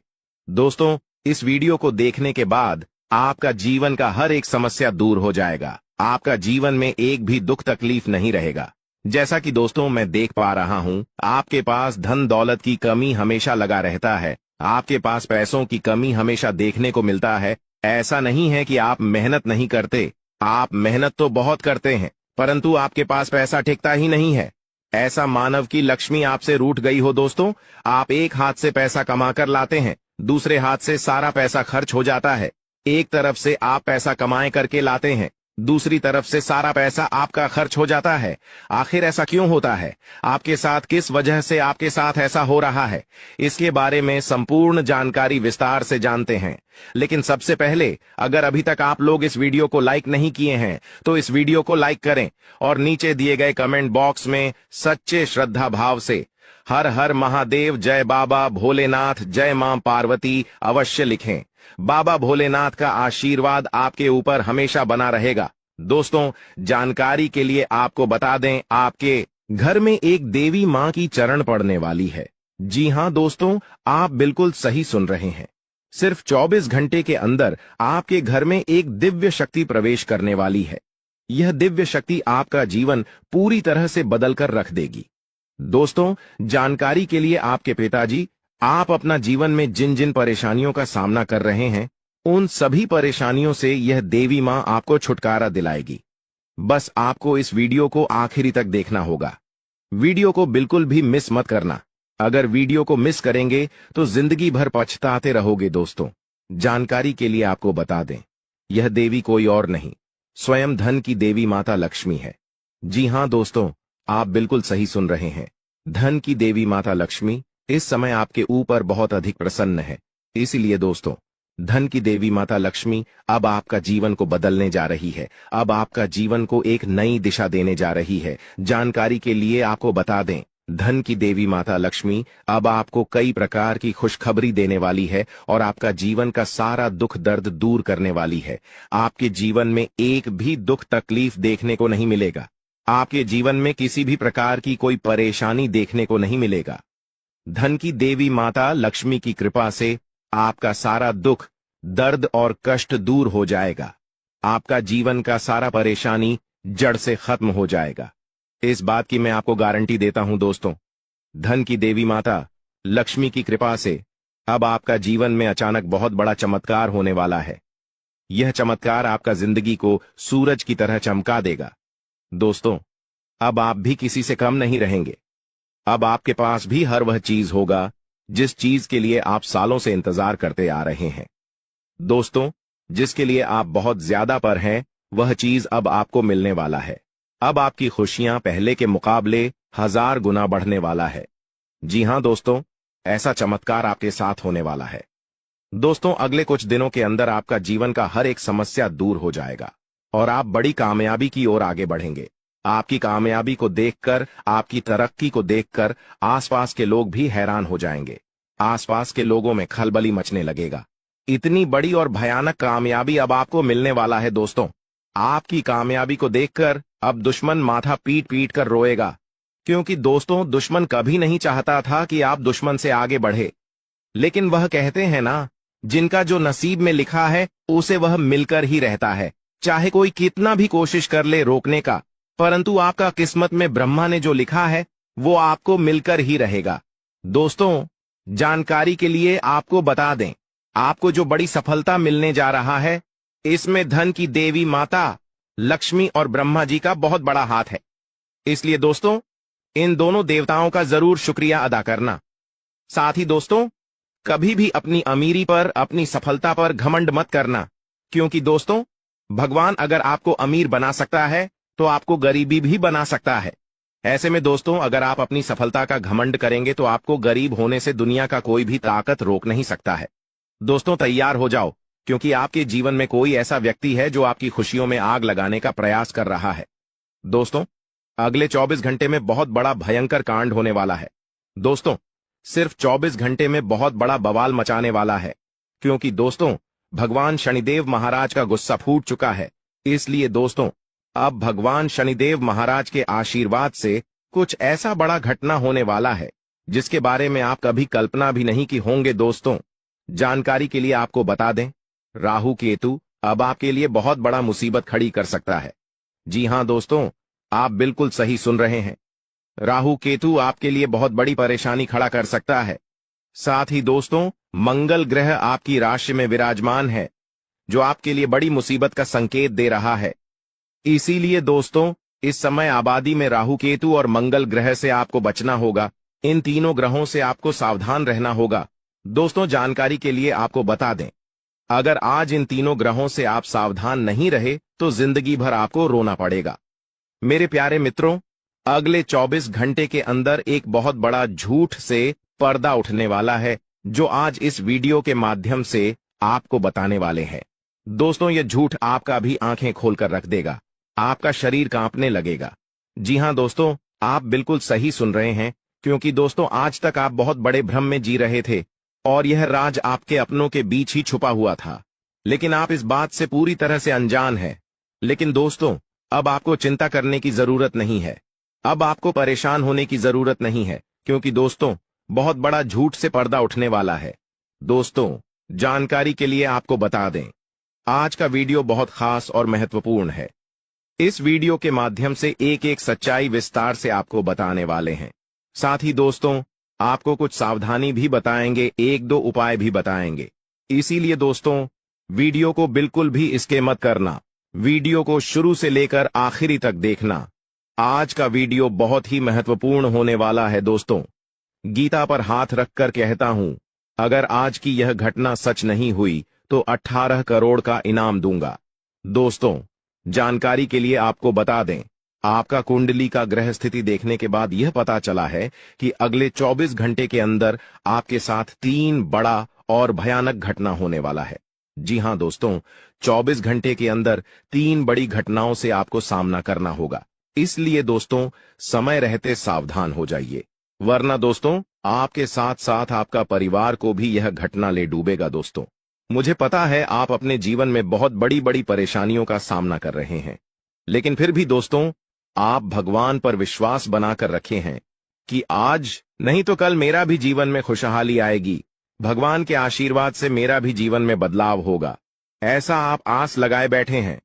दोस्तों, इस वीडियो को देखने के बाद आपका जीवन का हर एक समस्या दूर हो जाएगा। आपका जीवन में एक भी दुख तकलीफ नहीं रहेगा। जैसा कि दोस्तों मैं देख पा रहा हूं, आपके पास धन दौलत की कमी हमेशा लगा रहता है। आपके पास पैसों की कमी हमेशा देखने को मिलता है। ऐसा नहीं है कि आप मेहनत नहीं करते, आप मेहनत तो बहुत करते हैं, परंतु आपके पास पैसा टिकता ही नहीं है। ऐसा मानव की लक्ष्मी आपसे रूठ गई हो। दोस्तों, आप एक हाथ से पैसा कमाकर लाते हैं, दूसरे हाथ से सारा पैसा खर्च हो जाता है। एक तरफ से आप पैसा कमाए करके लाते हैं, दूसरी तरफ से सारा पैसा आपका खर्च हो जाता है। आखिर ऐसा क्यों होता है? आपके साथ किस वजह से आपके साथ ऐसा हो रहा है? इसके बारे में संपूर्ण जानकारी विस्तार से जानते हैं। लेकिन सबसे पहले, अगर अभी तक आप लोग इस वीडियो को लाइक नहीं किए हैं तो इस वीडियो को लाइक करें और नीचे दिए गए कमेंट बॉक्स में सच्चे श्रद्धा भाव से हर हर महादेव, जय बाबा भोलेनाथ, जय मां पार्वती अवश्य लिखें। बाबा भोलेनाथ का आशीर्वाद आपके ऊपर हमेशा बना रहेगा। दोस्तों, जानकारी के लिए आपको बता दें, आपके घर में एक देवी मां की चरण पड़ने वाली है। जी हां दोस्तों, आप बिल्कुल सही सुन रहे हैं। सिर्फ 24 घंटे के अंदर आपके घर में एक दिव्य शक्ति प्रवेश करने वाली है। यह दिव्य शक्ति आपका जीवन पूरी तरह से बदलकर रख देगी। दोस्तों, जानकारी के लिए आपके पिताजी, आप अपना जीवन में जिन जिन परेशानियों का सामना कर रहे हैं, उन सभी परेशानियों से यह देवी मां आपको छुटकारा दिलाएगी। बस आपको इस वीडियो को आखिरी तक देखना होगा। वीडियो को बिल्कुल भी मिस मत करना। अगर वीडियो को मिस करेंगे तो जिंदगी भर पछताते रहोगे। दोस्तों, जानकारी के लिए आपको बता दें, यह देवी कोई और नहीं, स्वयं धन की देवी माता लक्ष्मी है। जी हां दोस्तों, आप बिल्कुल सही सुन रहे हैं। धन की देवी माता लक्ष्मी इस समय आपके ऊपर बहुत अधिक प्रसन्न है। इसीलिए दोस्तों, धन की देवी माता लक्ष्मी अब आपका जीवन को बदलने जा रही है। अब आपका जीवन को एक नई दिशा देने जा रही है। जानकारी के लिए आपको बता दें, धन की देवी माता लक्ष्मी अब आपको कई प्रकार की खुशखबरी देने वाली है और आपका जीवन का सारा दुख दर्द दूर करने वाली है। आपके जीवन में एक भी दुख तकलीफ देखने को नहीं मिलेगा। आपके जीवन में किसी भी प्रकार की कोई परेशानी देखने को नहीं मिलेगा। धन की देवी माता लक्ष्मी की कृपा से आपका सारा दुख, दर्द और कष्ट दूर हो जाएगा। आपका जीवन का सारा परेशानी जड़ से खत्म हो जाएगा। इस बात की मैं आपको गारंटी देता हूं दोस्तों। धन की देवी माता लक्ष्मी की कृपा से अब आपका जीवन में अचानक बहुत बड़ा चमत्कार होने वाला है। यह चमत्कार आपका जिंदगी को सूरज की तरह चमका देगा। दोस्तों, अब आप भी किसी से कम नहीं रहेंगे। अब आपके पास भी हर वह चीज होगा जिस चीज के लिए आप सालों से इंतजार करते आ रहे हैं। दोस्तों, जिसके लिए आप बहुत ज्यादा पर हैं, वह चीज अब आपको मिलने वाला है। अब आपकी खुशियां पहले के मुकाबले 1000 गुना बढ़ने वाला है। जी हां दोस्तों, ऐसा चमत्कार आपके साथ होने वाला है। दोस्तों, अगले कुछ दिनों के अंदर आपका जीवन का हर एक समस्या दूर हो जाएगा और आप बड़ी कामयाबी की ओर आगे बढ़ेंगे। आपकी कामयाबी को देखकर, आपकी तरक्की को देखकर आसपास के लोग भी हैरान हो जाएंगे। आसपास के लोगों में खलबली मचने लगेगा। इतनी बड़ी और भयानक कामयाबी अब आपको मिलने वाला है। दोस्तों, आपकी कामयाबी को देखकर अब दुश्मन माथा पीट पीट कर रोएगा, क्योंकि दोस्तों, दुश्मन कभी नहीं चाहता था कि आप दुश्मन से आगे बढ़े। लेकिन वह कहते हैं ना, जिनका जो नसीब में लिखा है उसे वह मिलकर ही रहता है। चाहे कोई कितना भी कोशिश कर ले रोकने का, परंतु आपका किस्मत में ब्रह्मा ने जो लिखा है वो आपको मिलकर ही रहेगा। दोस्तों, जानकारी के लिए आपको बता दें, आपको जो बड़ी सफलता मिलने जा रहा है, इसमें धन की देवी माता लक्ष्मी और ब्रह्मा जी का बहुत बड़ा हाथ है। इसलिए दोस्तों, इन दोनों देवताओं का जरूर शुक्रिया अदा करना। साथ ही दोस्तों, कभी भी अपनी अमीरी पर, अपनी सफलता पर घमंड मत करना, क्योंकि दोस्तों, भगवान अगर आपको अमीर बना सकता है तो आपको गरीबी भी बना सकता है। ऐसे में दोस्तों, अगर आप अपनी सफलता का घमंड करेंगे तो आपको गरीब होने से दुनिया का कोई भी ताकत रोक नहीं सकता है। दोस्तों, तैयार हो जाओ, क्योंकि आपके जीवन में कोई ऐसा व्यक्ति है जो आपकी खुशियों में आग लगाने का प्रयास कर रहा है। दोस्तों, अगले 24 घंटे में बहुत बड़ा भयंकर कांड होने वाला है। दोस्तों, सिर्फ 24 घंटे में बहुत बड़ा बवाल मचाने वाला है, क्योंकि दोस्तों, भगवान शनिदेव महाराज का गुस्सा फूट चुका है। इसलिए दोस्तों, अब भगवान शनिदेव महाराज के आशीर्वाद से कुछ ऐसा बड़ा घटना होने वाला है जिसके बारे में आप कभी कल्पना भी नहीं की होंगे। दोस्तों, जानकारी के लिए आपको बता दें, राहु केतु अब आपके लिए बहुत बड़ा मुसीबत खड़ी कर सकता है। जी हां दोस्तों, आप बिल्कुल सही सुन रहे हैं। राहु केतु आपके लिए बहुत बड़ी परेशानी खड़ा कर सकता है। साथ ही दोस्तों, मंगल ग्रह आपकी राशि में विराजमान है, जो आपके लिए बड़ी मुसीबत का संकेत दे रहा है। इसीलिए दोस्तों, इस समय आबादी में राहु केतु और मंगल ग्रह से आपको बचना होगा। इन तीनों ग्रहों से आपको सावधान रहना होगा। दोस्तों, जानकारी के लिए आपको बता दें, अगर आज इन तीनों ग्रहों से आप सावधान नहीं रहे तो जिंदगी भर आपको रोना पड़ेगा। मेरे प्यारे मित्रों, अगले 24 घंटे के अंदर एक बहुत बड़ा झूठ से पर्दा उठने वाला है, जो आज इस वीडियो के माध्यम से आपको बताने वाले हैं। दोस्तों, यह झूठ आपका भी आंखें खोलकर रख देगा, आपका शरीर कांपने लगेगा। जी हां दोस्तों, आप बिल्कुल सही सुन रहे हैं, क्योंकि दोस्तों आज तक आप बहुत बड़े भ्रम में जी रहे थे और यह राज आपके अपनों के बीच ही छुपा हुआ था, लेकिन आप इस बात से पूरी तरह से अनजान हैं। लेकिन दोस्तों, अब आपको चिंता करने की जरूरत नहीं है, अब आपको परेशान होने की जरूरत नहीं है, क्योंकि दोस्तों बहुत बड़ा झूठ से पर्दा उठने वाला है। दोस्तों, जानकारी के लिए आपको बता दें, आज का वीडियो बहुत खास और महत्वपूर्ण है। इस वीडियो के माध्यम से एक एक सच्चाई विस्तार से आपको बताने वाले हैं। साथ ही दोस्तों, आपको कुछ सावधानी भी बताएंगे, एक दो उपाय भी बताएंगे। इसीलिए दोस्तों, वीडियो को बिल्कुल भी स्किप मत करना, वीडियो को शुरू से लेकर आखिरी तक देखना। आज का वीडियो बहुत ही महत्वपूर्ण होने वाला है। दोस्तों, गीता पर हाथ रखकर कहता हूं, अगर आज की यह घटना सच नहीं हुई तो 18 करोड़ का इनाम दूंगा। दोस्तों, जानकारी के लिए आपको बता दें, आपका कुंडली का ग्रह स्थिति देखने के बाद यह पता चला है कि अगले 24 घंटे के अंदर आपके साथ 3 बड़ा और भयानक घटना होने वाला है। जी हां दोस्तों, 24 घंटे के अंदर 3 बड़ी घटनाओं से आपको सामना करना होगा। इसलिए दोस्तों, समय रहते सावधान हो जाइए, वरना दोस्तों आपके साथ साथ आपका परिवार को भी यह घटना ले डूबेगा। दोस्तों, मुझे पता है आप अपने जीवन में बहुत बड़ी बड़ी परेशानियों का सामना कर रहे हैं, लेकिन फिर भी दोस्तों आप भगवान पर विश्वास बनाकर रखे हैं कि आज नहीं तो कल मेरा भी जीवन में खुशहाली आएगी, भगवान के आशीर्वाद से मेरा भी जीवन में बदलाव होगा, ऐसा आप आस लगाए बैठे हैं।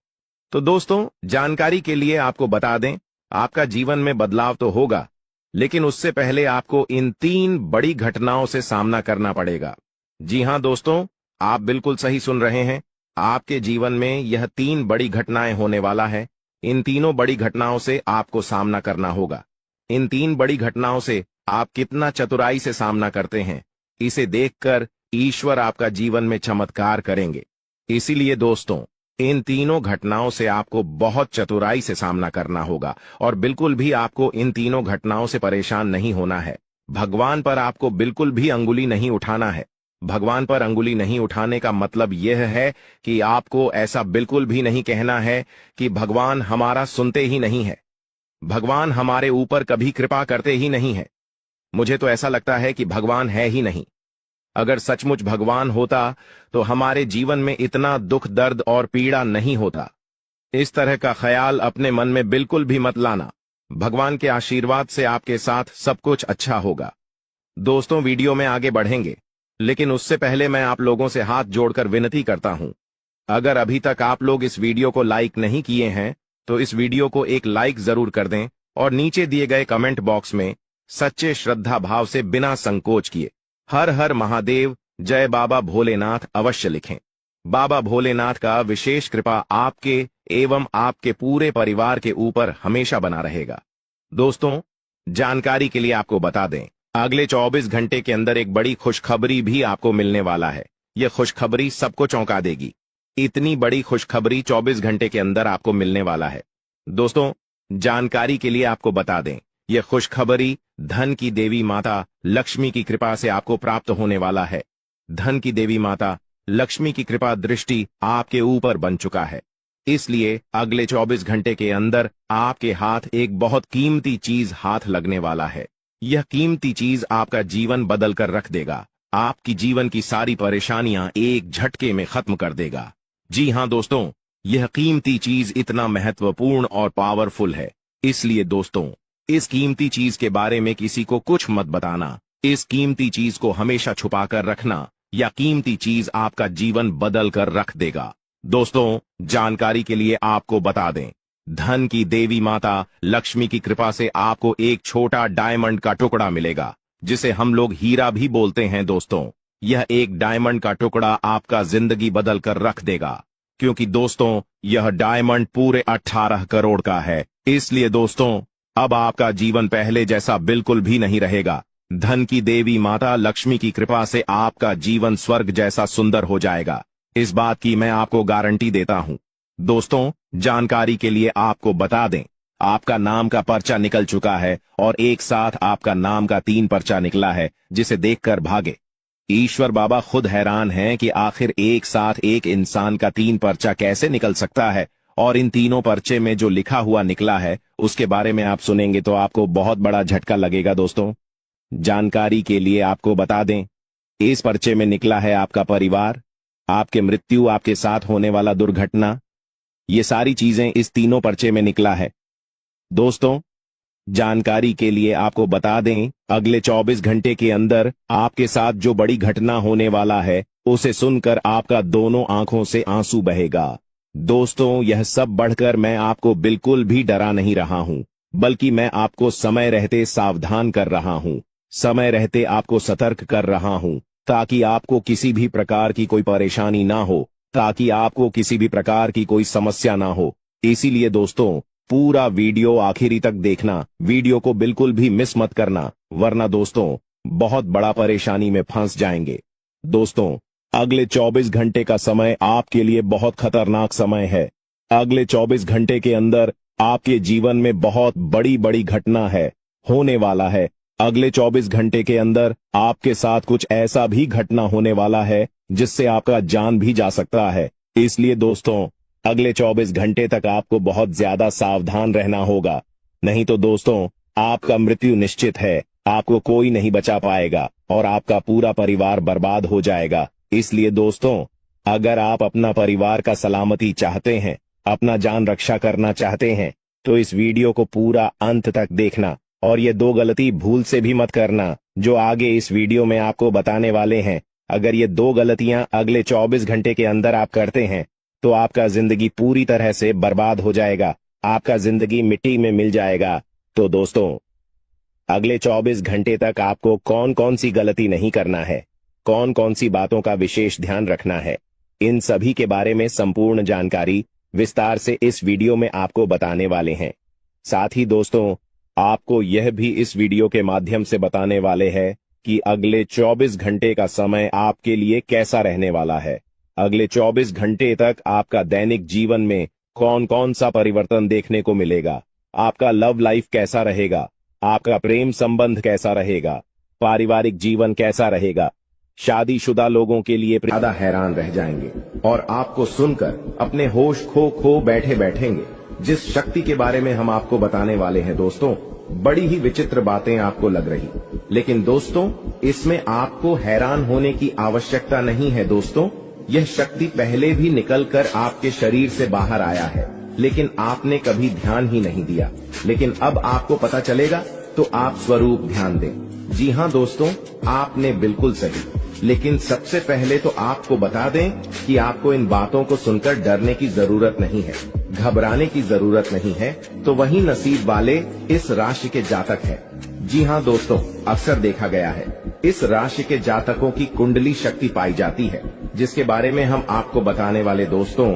तो दोस्तों, जानकारी के लिए आपको बता दें, आपका जीवन में बदलाव तो होगा, लेकिन उससे पहले आपको इन 3 बड़ी घटनाओं से सामना करना पड़ेगा। जी हां दोस्तों, आप बिल्कुल सही सुन रहे हैं, आपके जीवन में यह 3 बड़ी घटनाएं होने वाला है। इन तीनों बड़ी घटनाओं से आपको सामना करना होगा। इन 3 बड़ी घटनाओं से आप कितना चतुराई से सामना करते हैं, इसे देखकर ईश्वर आपका जीवन में चमत्कार करेंगे। इसीलिए दोस्तों, इन तीनों घटनाओं से आपको बहुत चतुराई से सामना करना होगा और बिल्कुल भी आपको इन तीनों घटनाओं से परेशान नहीं होना है। भगवान पर आपको बिल्कुल भी अंगुली नहीं उठाना है। भगवान पर अंगुली नहीं उठाने का मतलब यह है कि आपको ऐसा बिल्कुल भी नहीं कहना है कि भगवान हमारा सुनते ही नहीं है, भगवान हमारे ऊपर कभी कृपा करते ही नहीं है, मुझे तो ऐसा लगता है कि भगवान है ही नहीं। अगर सचमुच भगवान होता तो हमारे जीवन में इतना दुख, दर्द और पीड़ा नहीं होता। इस तरह का ख्याल अपने मन में बिल्कुल भी मत लाना। भगवान के आशीर्वाद से आपके साथ सब कुछ अच्छा होगा। दोस्तों, वीडियो में आगे बढ़ेंगे, लेकिन उससे पहले मैं आप लोगों से हाथ जोड़कर विनती करता हूं, अगर अभी तक आप लोग इस वीडियो को लाइक नहीं किए हैं तो इस वीडियो को एक लाइक जरूर कर दें और नीचे दिए गए कमेंट बॉक्स में सच्चे श्रद्धा भाव से बिना संकोच किए हर हर महादेव, जय बाबा भोलेनाथ अवश्य लिखें। बाबा भोलेनाथ का विशेष कृपा आपके एवं आपके पूरे परिवार के ऊपर हमेशा बना रहेगा। दोस्तों, जानकारी के लिए आपको बता दें, अगले 24 घंटे के अंदर एक बड़ी खुशखबरी भी आपको मिलने वाला है। यह खुशखबरी सबको चौंका देगी। इतनी बड़ी खुशखबरी 24 घंटे के अंदर आपको मिलने वाला है। दोस्तों, जानकारी के लिए आपको बता दें, यह खुशखबरी धन की देवी माता लक्ष्मी की कृपा से आपको प्राप्त होने वाला है। धन की देवी माता लक्ष्मी की कृपा दृष्टि आपके ऊपर बन चुका है। इसलिए अगले 24 घंटे के अंदर आपके हाथ एक बहुत कीमती चीज हाथ लगने वाला है। यह कीमती चीज आपका जीवन बदल कर रख देगा, आपकी जीवन की सारी परेशानियां एक झटके में खत्म कर देगा। जी हां दोस्तों, यह कीमती चीज इतना महत्वपूर्ण और पावरफुल है, इसलिए दोस्तों इस कीमती चीज के बारे में किसी को कुछ मत बताना। इस कीमती चीज को हमेशा छुपा कर रखना, या कीमती चीज आपका जीवन बदल कर रख देगा। दोस्तों, जानकारी के लिए आपको बता दें, धन की देवी माता लक्ष्मी की कृपा से आपको एक छोटा डायमंड का टुकड़ा मिलेगा, जिसे हम लोग हीरा भी बोलते हैं। दोस्तों, यह एक डायमंड का टुकड़ा आपका जिंदगी बदल कर रख देगा, क्योंकि दोस्तों यह डायमंड पूरे 18 करोड़ का है। इसलिए दोस्तों अब आपका जीवन पहले जैसा बिल्कुल भी नहीं रहेगा। धन की देवी माता लक्ष्मी की कृपा से आपका जीवन स्वर्ग जैसा सुंदर हो जाएगा। इस बात की मैं आपको गारंटी देता हूं। दोस्तों, जानकारी के लिए आपको बता दें, आपका नाम का पर्चा निकल चुका है और एक साथ आपका नाम का 3 पर्चा निकला है, जिसे देखकर भागे। ईश्वर बाबा खुद हैरान हैं कि आखिर एक साथ एक इंसान का 3 पर्चा कैसे निकल सकता है, और इन तीनों पर्चे में जो लिखा हुआ निकला है उसके बारे में आप सुनेंगे तो आपको बहुत बड़ा झटका लगेगा। दोस्तों, जानकारी के लिए आपको बता दें, इस पर्चे में निकला है आपका परिवार, आपके मृत्यु, आपके साथ होने वाला दुर्घटना, ये सारी चीजें इस तीनों पर्चे में निकला है। दोस्तों, जानकारी के लिए आपको बता दें, अगले 24 घंटे के अंदर आपके साथ जो बड़ी घटना होने वाला है उसे सुनकर आपका दोनों आंखों से आंसू बहेगा। दोस्तों, यह सब बढ़कर मैं आपको बिल्कुल भी डरा नहीं रहा हूं, बल्कि मैं आपको समय रहते सावधान कर रहा हूं, समय रहते आपको सतर्क कर रहा हूं, ताकि आपको किसी भी प्रकार की कोई परेशानी ना हो, ताकि आपको किसी भी प्रकार की कोई समस्या ना हो। इसीलिए दोस्तों, पूरा वीडियो आखिरी तक देखना, वीडियो को बिल्कुल भी मिस मत करना, वरना दोस्तों बहुत बड़ा परेशानी में फंस जाएंगे। दोस्तों, अगले 24 घंटे का समय आपके लिए बहुत खतरनाक समय है। अगले 24 घंटे के अंदर आपके जीवन में बहुत बड़ी बड़ी घटना है, होने वाला है। अगले 24 घंटे के अंदर आपके साथ कुछ ऐसा भी घटना होने वाला है जिससे आपका जान भी जा सकता है। इसलिए दोस्तों, अगले 24 घंटे तक आपको बहुत ज्यादा सावधान रहना होगा, नहीं तो दोस्तों आपका मृत्यु निश्चित है, आपको कोई नहीं बचा पाएगा और आपका पूरा परिवार बर्बाद हो जाएगा। इसलिए दोस्तों, अगर आप अपना परिवार का सलामती चाहते हैं, अपना जान रक्षा करना चाहते हैं, तो इस वीडियो को पूरा अंत तक देखना, और ये 2 गलती भूल से भी मत करना जो आगे इस वीडियो में आपको बताने वाले हैं। अगर ये 2 गलतियां अगले 24 घंटे के अंदर आप करते हैं तो आपका जिंदगी पूरी तरह से बर्बाद हो जाएगा, आपका जिंदगी मिट्टी में मिल जाएगा। तो दोस्तों, अगले 24 घंटे तक आपको कौन कौन सी गलती नहीं करना है, कौन कौन सी बातों का विशेष ध्यान रखना है, इन सभी के बारे में संपूर्ण जानकारी विस्तार से इस वीडियो में आपको बताने वाले हैं। साथ ही दोस्तों, आपको यह भी इस वीडियो के माध्यम से बताने वाले हैं कि अगले 24 घंटे का समय आपके लिए कैसा रहने वाला है। अगले 24 घंटे तक आपका दैनिक जीवन में कौन कौन सा परिवर्तन देखने को मिलेगा, आपका लव लाइफ कैसा रहेगा, आपका प्रेम संबंध कैसा रहेगा, पारिवारिक जीवन कैसा रहेगा। शादीशुदा लोगों के लिए ज्यादा हैरान रह जाएंगे और आपको सुनकर अपने होश खो बैठे बैठेंगे। जिस शक्ति के बारे में हम आपको बताने वाले हैं दोस्तों, बड़ी ही विचित्र बातें आपको लग रही, लेकिन दोस्तों इसमें आपको हैरान होने की आवश्यकता नहीं है। दोस्तों, यह शक्ति पहले भी निकलकर आपके शरीर से बाहर आया है, लेकिन आपने कभी ध्यान ही नहीं दिया। लेकिन अब आपको पता चलेगा तो आप स्वरूप ध्यान दें। जी हाँ दोस्तों, आपने बिल्कुल सही। लेकिन सबसे पहले तो आपको बता दें कि आपको इन बातों को सुनकर डरने की जरूरत नहीं है, घबराने की जरूरत नहीं है। तो वही नसीब वाले इस राशि के जातक हैं। जी हाँ दोस्तों, अक्सर देखा गया है इस राशि के जातकों की कुंडली शक्ति पाई जाती है, जिसके बारे में हम आपको बताने वाले दोस्तों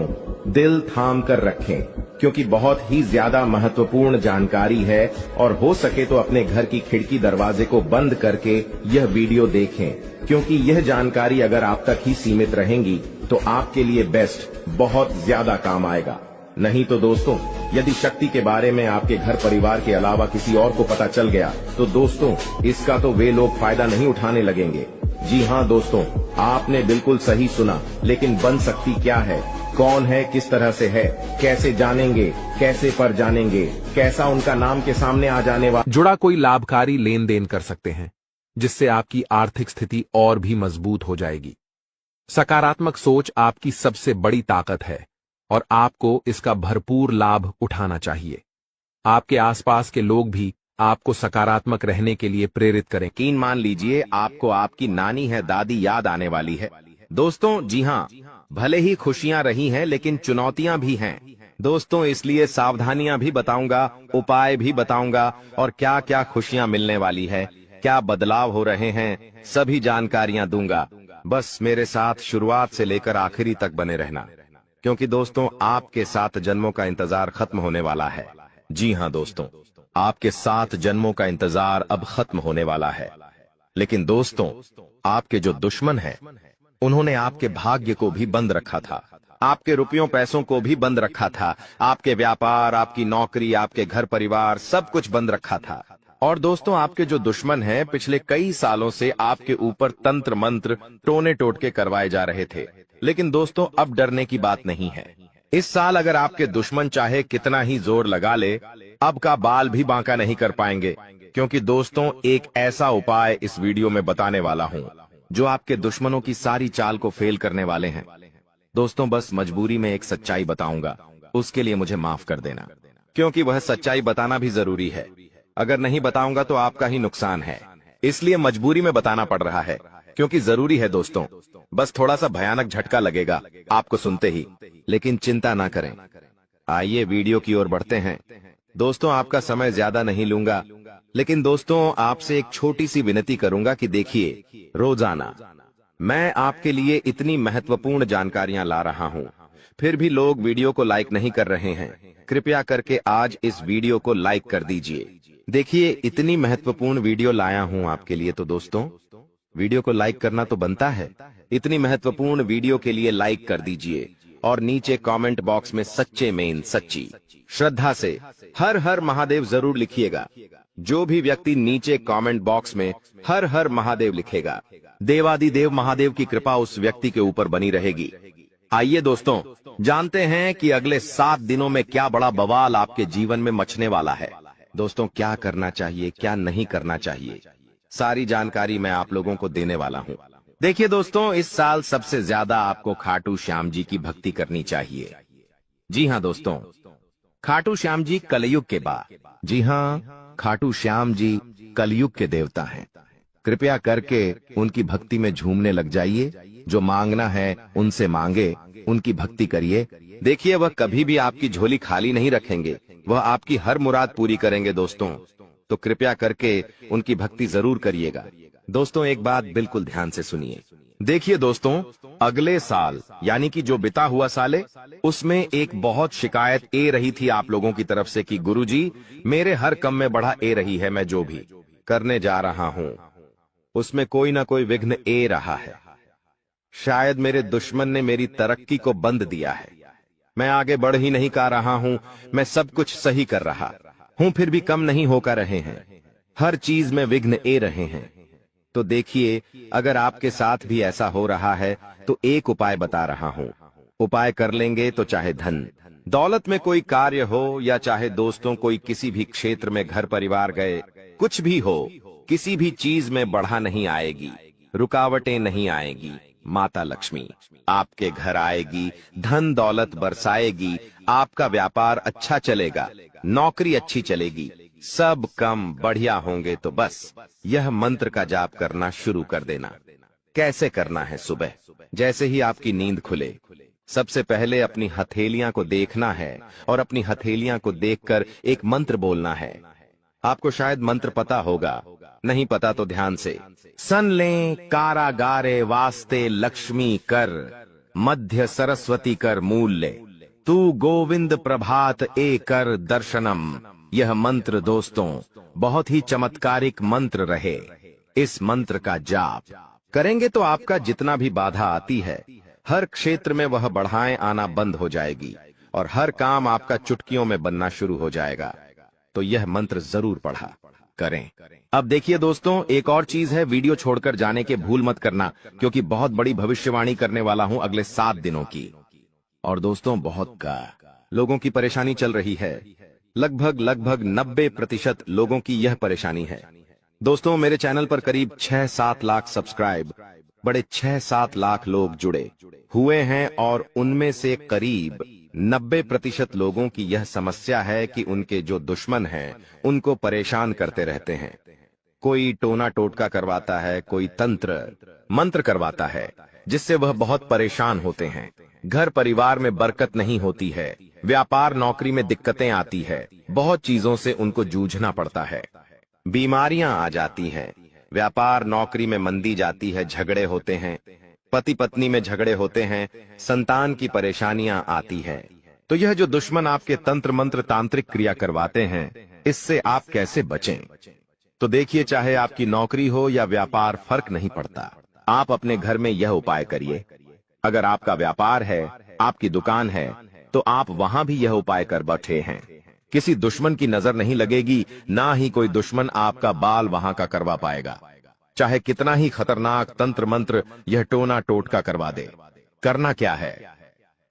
दिल थाम कर रखें, क्योंकि बहुत ही ज्यादा महत्वपूर्ण जानकारी है। और हो सके तो अपने घर की खिड़की दरवाजे को बंद करके यह वीडियो देखें, क्योंकि यह जानकारी अगर आप तक ही सीमित रहेंगी तो आपके लिए बेस्ट, बहुत ज्यादा काम आएगा। नहीं तो दोस्तों, यदि शक्ति के बारे में आपके घर परिवार के अलावा किसी और को पता चल गया तो दोस्तों इसका तो वे लोग फायदा नहीं उठाने लगेंगे। जी हाँ दोस्तों, आपने बिल्कुल सही सुना। लेकिन बन सकती क्या है, कौन है, किस तरह से है, कैसे जानेंगे, कैसे पर जानेंगे, कैसा उनका नाम के सामने आ जाने वाला जुड़ा कोई लाभकारी लेन देन कर सकते हैं, जिससे आपकी आर्थिक स्थिति और भी मजबूत हो जाएगी। सकारात्मक सोच आपकी सबसे बड़ी ताकत है और आपको इसका भरपूर लाभ उठाना चाहिए। आपके आसपास के लोग भी आपको सकारात्मक रहने के लिए प्रेरित करें। यकीन मान लीजिए आपको आपकी नानी है, दादी याद आने वाली है। दोस्तों जी हाँ, भले ही खुशियां रही हैं लेकिन चुनौतियां भी हैं दोस्तों, इसलिए सावधानियां भी बताऊंगा, उपाय भी बताऊंगा, और क्या क्या खुशियां मिलने वाली है, क्या बदलाव हो रहे हैं, सभी जानकारियां दूंगा। बस मेरे साथ शुरुआत से लेकर आखिरी तक बने रहना, क्योंकि दोस्तों आपके 7 जन्मों का इंतजार खत्म होने वाला है। जी हाँ दोस्तों, आपके 7 जन्मों का इंतजार अब खत्म होने वाला है। लेकिन दोस्तों, आपके जो दुश्मन हैं उन्होंने आपके भाग्य को भी बंद रखा था, आपके रुपयों पैसों को भी बंद रखा था, आपके व्यापार, आपकी नौकरी, आपके घर परिवार सब कुछ बंद रखा था। और दोस्तों, आपके जो दुश्मन हैं पिछले कई सालों से आपके ऊपर तंत्र मंत्र टोने टोटके करवाए जा रहे थे। लेकिन दोस्तों, अब डरने की बात नहीं है। इस साल अगर आपके दुश्मन चाहे कितना ही जोर लगा ले, अब का बाल भी बांका नहीं कर पाएंगे, क्योंकि दोस्तों एक ऐसा उपाय इस वीडियो में बताने वाला हूं जो आपके दुश्मनों की सारी चाल को फेल करने वाले हैं। दोस्तों, बस मजबूरी में एक सच्चाई बताऊंगा, उसके लिए मुझे माफ कर देना, क्योंकि वह सच्चाई बताना भी जरूरी है। अगर नहीं बताऊंगा तो आपका ही नुकसान है, इसलिए मजबूरी में बताना पड़ रहा है, क्योंकि जरूरी है दोस्तों। बस थोड़ा सा भयानक झटका लगेगा आपको सुनते ही, लेकिन चिंता ना करें। आइए वीडियो की ओर बढ़ते हैं। दोस्तों, आपका समय ज्यादा नहीं लूंगा, लेकिन दोस्तों आपसे एक छोटी सी विनती करूंगा कि देखिए, रोजाना मैं आपके लिए इतनी महत्वपूर्ण जानकारियां ला रहा हूं, फिर भी लोग वीडियो को लाइक नहीं कर रहे हैं। कृपया करके आज इस वीडियो को लाइक कर दीजिए। देखिए, इतनी महत्वपूर्ण वीडियो लाया हूं आपके लिए, तो दोस्तों वीडियो को लाइक करना तो बनता है। इतनी महत्वपूर्ण वीडियो के लिए लाइक कर दीजिए और नीचे कमेंट बॉक्स में सच्चे में सच्ची श्रद्धा से हर हर महादेव जरूर लिखिएगा। जो भी व्यक्ति नीचे कमेंट बॉक्स में हर हर महादेव लिखेगा, देवादिदेव महादेव की कृपा उस व्यक्ति के ऊपर बनी रहेगी। आइए दोस्तों, जानते हैं कि अगले 7 दिनों में क्या बड़ा बवाल आपके जीवन में मचने वाला है। दोस्तों, क्या करना चाहिए, क्या नहीं करना चाहिए, सारी जानकारी मैं आप लोगों को देने वाला हूं। देखिए दोस्तों, इस साल सबसे ज्यादा आपको खाटू श्याम जी की भक्ति करनी चाहिए। जी हां दोस्तों, खाटू श्याम जी कलयुग के बाद, जी हां, खाटू श्याम जी कलयुग के देवता हैं। कृपया करके उनकी भक्ति में झूमने लग जाइए। जो मांगना है उनसे मांगे, उनकी भक्ति करिए। देखिए, वह कभी भी आपकी झोली खाली नहीं रखेंगे, वह आपकी हर मुराद पूरी करेंगे दोस्तों। तो कृपया करके उनकी भक्ति जरूर करिएगा। दोस्तों, एक बात बिल्कुल ध्यान से सुनिए। देखिए दोस्तों, अगले साल यानी कि जो बिता हुआ साल है, उसमें एक बहुत शिकायत ए रही थी आप लोगों की तरफ से कि गुरुजी, मेरे हर काम में बढ़ा ए रही है, मैं जो भी करने जा रहा हूं उसमें कोई ना कोई विघ्न ए रहा है। शायद मेरे दुश्मन ने मेरी तरक्की को बंद दिया है, मैं आगे बढ़ ही नहीं पा रहा हूं, मैं सब कुछ सही कर रहा हूं, फिर भी कम नहीं होकर रहे हैं, हर चीज में विघ्न ए रहे हैं। तो देखिए, अगर आपके साथ भी ऐसा हो रहा है तो एक उपाय बता रहा हूं। उपाय कर लेंगे तो चाहे धन दौलत में कोई कार्य हो, या चाहे दोस्तों कोई किसी भी क्षेत्र में घर परिवार गए, कुछ भी हो, किसी भी चीज में बढ़ा नहीं आएगी, रुकावटें नहीं आएगी। माता लक्ष्मी आपके घर आएगी, धन दौलत बरसाएगी, आपका व्यापार अच्छा चलेगा, नौकरी अच्छी चलेगी, सब काम बढ़िया होंगे। तो बस यह मंत्र का जाप करना शुरू कर देना। कैसे करना है? सुबह जैसे ही आपकी नींद खुले, सबसे पहले अपनी हथेलियां को देखना है और अपनी हथेलियां को देखकर एक मंत्र बोलना है। आपको शायद मंत्र पता होगा, नहीं पता तो ध्यान से। सन लें कारागारे वास्ते लक्ष्मी कर, मध्य सरस्वती कर मूल्य, तू गोविंद प्रभात ए कर दर्शनम। यह मंत्र दोस्तों बहुत ही चमत्कारिक मंत्र रहे। इस मंत्र का जाप करेंगे तो आपका जितना भी बाधा आती है, हर क्षेत्र में वह बढ़ाएं आना बंद हो जाएगी और हर काम आपका चुटकियों में बनना शुरू हो जाएगा। तो यह मंत्र जरूर पढ़ा करें। अब देखिए दोस्तों, एक और चीज है, वीडियो छोड़कर जाने के भूल मत करना, क्योंकि बहुत बड़ी भविष्यवाणी करने वाला हूं अगले 7 दिनों की। और दोस्तों, बहुत का लोगों की परेशानी चल रही है, लगभग 90% लोगों की यह परेशानी है। दोस्तों, मेरे चैनल पर करीब 6-7 लाख सब्सक्राइब, बड़े 6-7 लाख लोग जुड़े हुए हैं और उनमें से करीब 90% लोगों की यह समस्या है कि उनके जो दुश्मन हैं उनको परेशान करते रहते हैं। कोई टोना टोटका करवाता है, कोई तंत्र मंत्र करवाता है, जिससे वह बहुत परेशान होते हैं। घर परिवार में बरकत नहीं होती है, व्यापार नौकरी में दिक्कतें आती है, बहुत चीजों से उनको जूझना पड़ता है, बीमारियां आ जाती हैं, व्यापार नौकरी में मंदी जाती है, झगड़े होते हैं, पति पत्नी में झगड़े होते हैं, संतान की परेशानियां आती है। तो यह जो दुश्मन आपके तंत्र मंत्र तांत्रिक क्रिया करवाते हैं, इससे आप कैसे बचें? तो देखिए, चाहे आपकी नौकरी हो या व्यापार, फर्क नहीं पड़ता, आप अपने घर में यह उपाय करिए। अगर आपका व्यापार है, आपकी दुकान है, तो आप वहां भी यह उपाय कर बैठे हैं। किसी दुश्मन की नजर नहीं लगेगी, ना ही कोई दुश्मन आपका बाल वहां का करवा पाएगा। चाहे कितना ही खतरनाक तंत्र मंत्र यह टोना टोटका करवा दे। करना क्या है?